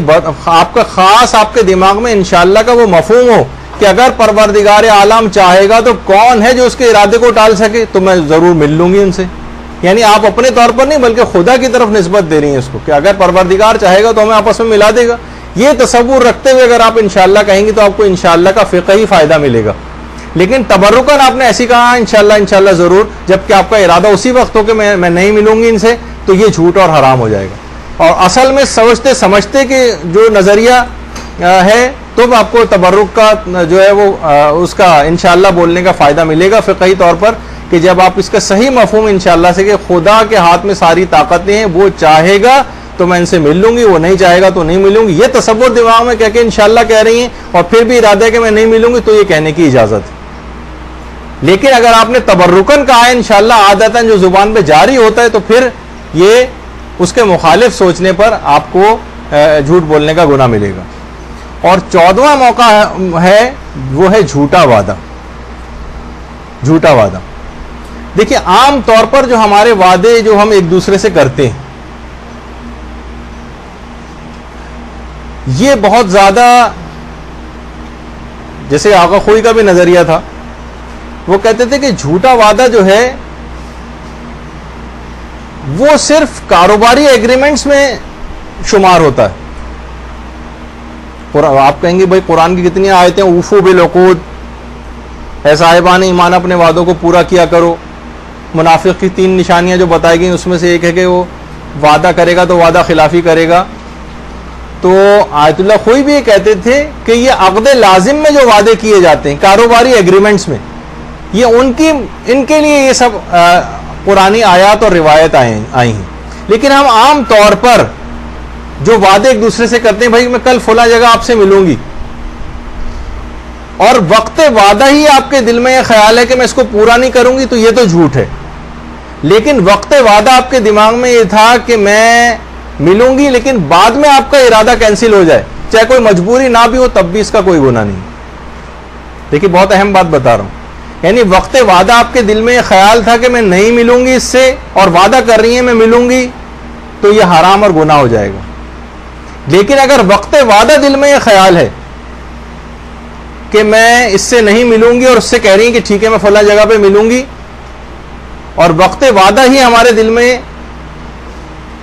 आपका खास आपके दिमाग में इंशाअल्लाह का वो मफहूम हो कि अगर परवरदिगार आलम चाहेगा तो कौन है जो उसके इरादे को टाल सके, तो मैं जरूर मिल लूंगी उनसे। यानी आप अपने तौर पर नहीं बल्कि खुदा की तरफ निस्बत दे रही हैं इसको कि अगर परवरदिगार चाहेगा तो हमें आपस में मिला देगा। ये तसव्वुर रखते हुए अगर आप इंशाअल्लाह कहेंगे तो आपको इंशाअल्लाह का फ़िक़ही फ़ायदा मिलेगा। लेकिन तबर्रुकन आपने ऐसी कहा इंशाअल्लाह इंशाअल्लाह ज़रूर, जबकि आपका इरादा उसी वक्त हो कि मैं नहीं मिलूंगी इनसे, तो ये झूठ और हराम हो जाएगा। और असल में सोचते समझते कि जो नज़रिया है तो आपको तबर्रुक का जो है वो उसका इंशाअल्लाह बोलने का फ़ायदा मिलेगा फ़िक़ही तौर पर, कि जब आप इसका सही मफ़हूम इंशाअल्लाह से कि खुदा के हाथ में सारी ताकतें हैं, वो चाहेगा तो मैं इनसे मिल लूंगी, वो नहीं चाहेगा तो नहीं मिलूंगी, ये तसव्वुर दिमाग में कह के इंशाअल्लाह कह रही हैं और फिर भी इरादा है कि मैं नहीं मिलूंगी, तो ये कहने की इजाज़त है। लेकिन अगर आपने तबर्रुकन कहा है इंशाअल्लाह आदतन जो जुबान पे जारी होता है, तो फिर ये उसके मुखालिफ सोचने पर आपको झूठ बोलने का गुनाह मिलेगा। और 14वां मौका है वो है झूठा वादा। झूठा वादा देखिए, आम तौर पर जो हमारे वादे जो हम एक दूसरे से करते हैं, ये बहुत ज्यादा, जैसे आगा खोई का भी नजरिया था, वो कहते थे कि झूठा वादा जो है वो सिर्फ कारोबारी एग्रीमेंट्स में शुमार होता है। आप कहेंगे भाई कुरान की कितनी आयतें, ऊफू बिल उकूद, ऐ साहिबान ईमान अपने वादों को पूरा किया करो। मुनाफिक की 3 निशानियां जो बताई गई उसमें से एक है कि वो वादा करेगा तो वादा खिलाफी करेगा। तो आयतुल्लाह खोई भी ये कहते थे कि ये अक़द लाजिम में जो वादे किए जाते हैं कारोबारी एग्रीमेंट्स में, ये इनके लिए ये सब पुरानी आयात और रिवायत आई हैं। लेकिन हम आम तौर पर जो वादे एक दूसरे से करते हैं, भाई मैं कल फला जगह आपसे मिलूंगी, और वक्त वादा ही आपके दिल में यह ख्याल है कि मैं इसको पूरा नहीं करूंगी, तो ये तो झूठ है। लेकिन वक्त वादा आपके दिमाग में ये था कि मैं मिलूंगी, लेकिन बाद में आपका इरादा कैंसिल हो जाए, चाहे कोई मजबूरी ना भी हो, तब भी इसका कोई गुनाह नहीं। देखिए बहुत अहम बात बता रहा हूं, यानी वक्त वादा आपके दिल में यह ख्याल था कि मैं नहीं मिलूंगी इससे, और वादा कर रही है मैं मिलूंगी, तो यह हराम और गुनाह हो जाएगा। लेकिन अगर वक्त वादा दिल में यह ख्याल है कि मैं इससे नहीं मिलूंगी, और उससे कह रही है कि ठीक है मैं फला जगह पे मिलूंगी, और वक्त वादा ही हमारे दिल में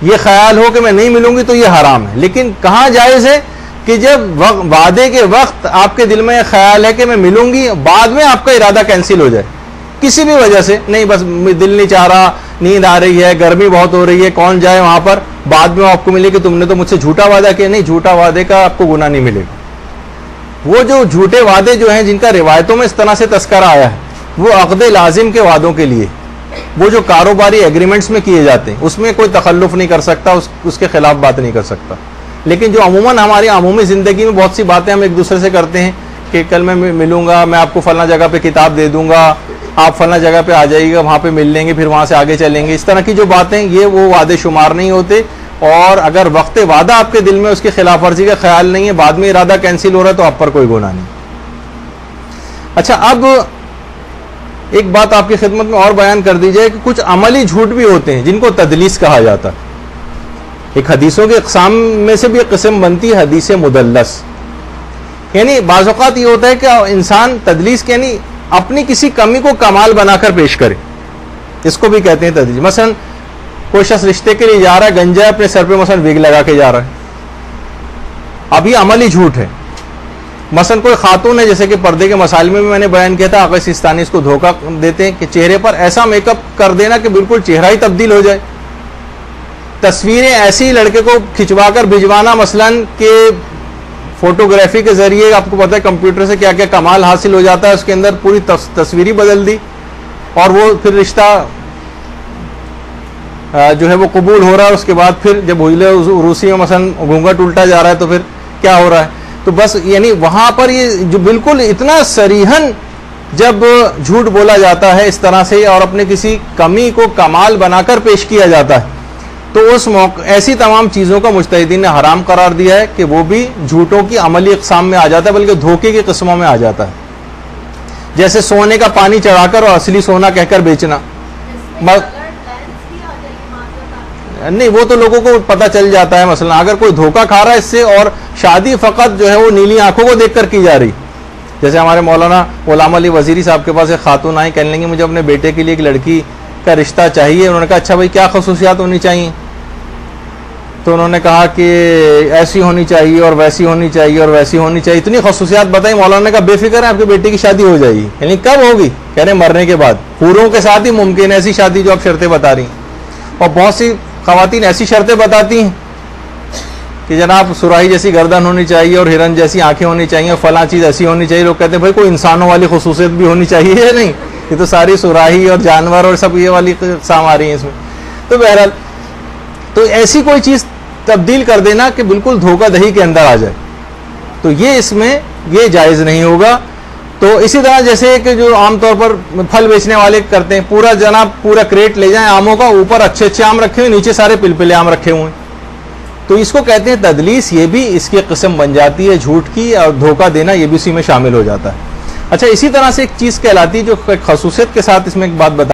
यह ख्याल हो कि मैं नहीं मिलूंगी, तो यह हराम है। लेकिन कहां जायज है कि जब वादे के वक्त आपके दिल में यह ख्याल है कि मैं मिलूंगी, बाद में आपका इरादा कैंसिल हो जाए किसी भी वजह से, नहीं बस दिल नहीं चाह रहा, नींद आ रही है, गर्मी बहुत हो रही है, कौन जाए वहां पर, बाद में आपको मिले कि तुमने तो मुझसे झूठा वादा किया। नहीं, झूठा वादे का आपको गुनाह नहीं मिलेगा। वो जो झूठे वादे जो हैं जिनका रिवायतों में इस तरह से तस्करा आया है, वो अक़द लाजिम के वादों के लिए, वो जो कारोबारी एग्रीमेंट्स में किए जाते हैं, उसमें कोई तखल्लुफ नहीं कर सकता, उसके खिलाफ बात नहीं कर सकता। लेकिन जो अमूमन हमारी अमूमी ज़िंदगी में बहुत सी बातें हम एक दूसरे से करते हैं कि कल मैं मिलूंगा, मैं आपको फलना जगह पे किताब दे दूंगा, आप फलना जगह पे आ जाइएगा, वहाँ पे मिल लेंगे, फिर वहाँ से आगे चलेंगे, इस तरह की जो बातें, ये वो वादे शुमार नहीं होते। और अगर वक्त वादा आपके दिल में उसकी खिलाफ वर्जी का ख्याल नहीं है, बाद में इरादा कैंसिल हो रहा है, तो आप पर कोई गुनाह नहीं। अच्छा, अब एक बात आपकी खिदमत में और बयान कर दी जाए कि कुछ अमली झूठ भी होते हैं जिनको तदलीस कहा जाता है। एक हदीसों के इक़साम में से भी एक किस्म बनती है हदीस मुदल्लस, यानी बाज़ औक़ात ये होता है कि इंसान तदलीस के यानी अपनी किसी कमी को कमाल बनाकर पेश करे, इसको भी कहते हैं तदलीस। मसलन कोई शख्स रिश्ते के लिए जा रहा है, गंजा है अपने सर पे, मसलन विग लगा के जा रहा है, अब ये अमली झूठ है। मसलन कोई खातून है, जैसे कि पर्दे के मसाइल में भी मैंने बयान किया था, आका सिस्तानी इसको धोखा देते हैं कि चेहरे पर ऐसा मेकअप कर देना कि बिल्कुल चेहरा ही तब्दील हो जाए, तस्वीरें ऐसी लड़के को खिंचवाकर भिजवाना, मसलन के फोटोग्राफी के जरिए, आपको पता है कंप्यूटर से क्या क्या कमाल हासिल हो जाता है, उसके अंदर पूरी तस्वीर ही बदल दी, और वो फिर रिश्ता जो है वो कबूल हो रहा है। उसके बाद फिर जब हुइले रूसी में मसलन घूंघट उल्टा जा रहा है, तो फिर क्या हो रहा है, तो बस यानी वहां पर ये जो बिल्कुल इतना सरीहन जब झूठ बोला जाता है इस तरह से, और अपने किसी कमी को कमाल बनाकर पेश किया जाता है, तो उस मौके ऐसी तमाम चीज़ों का मुज्तहिदीन ने हराम करार दिया है कि वो भी झूठों की अमली इक़साम में आ जाता है, बल्कि धोखे की किस्मों में आ जाता है। जैसे सोने का पानी चढ़ाकर और असली सोना कहकर बेचना, नहीं वो तो लोगों को पता चल जाता है। मसलन अगर कोई धोखा खा रहा है इससे, और शादी फ़कत जो है वो नीली आंखों को देखकर की जा रही, जैसे हमारे मौलाना गुलाम अली वजीरी साहब के पास एक खातून आई, कहने लगी मुझे अपने बेटे के लिए एक लड़की का रिश्ता चाहिए। उन्होंने कहा अच्छा भाई क्या खसूसियात होनी चाहिए, तो उन्होंने कहा कि ऐसी होनी चाहिए और वैसी होनी चाहिए और वैसी होनी चाहिए, इतनी खसूसियात बताई। मौलाना ने कहा बेफिक्र है आपके बेटे की शादी हो जाएगी। यानी कब होगी? कह रहे मरने के बाद, पूरों के साथ ही मुमकिन है ऐसी शादी जो आप शर्तें बता रही। और बहुत सी खवातीन ऐसी शर्तें बताती हैं कि जनाब सुराही जैसी गर्दन होनी चाहिए और हिरन जैसी आंखें होनी चाहिए और फला चीज़ ऐसी होनी चाहिए। लोग कहते हैं भाई कोई इंसानों वाली खसूसियत भी होनी चाहिए या नहीं, ये तो सारी सुराही और जानवर और सब ये वाली साम आ रही है इसमें। तो बहरहाल तो ऐसी कोई चीज़ तब्दील कर देना कि बिल्कुल धोखाधड़ी के अंदर आ जाए, तो ये इसमें ये जायज़ नहीं होगा। तो इसी तरह जैसे कि जो आमतौर पर फल बेचने वाले करते हैं, पूरा जनाब पूरा क्रेट ले जाएं आमों का, ऊपर अच्छे अच्छे आम रखे हुए, नीचे सारे पिलपिले आम रखे हुए, तो इसको कहते हैं तदलीस। ये भी इसकी किस्म बन जाती है झूठ की, और धोखा देना ये भी इसी में शामिल हो जाता है। अच्छा, इसी तरह से एक चीज़ कहलाती है जो खसूसियत के साथ इसमें एक बात बता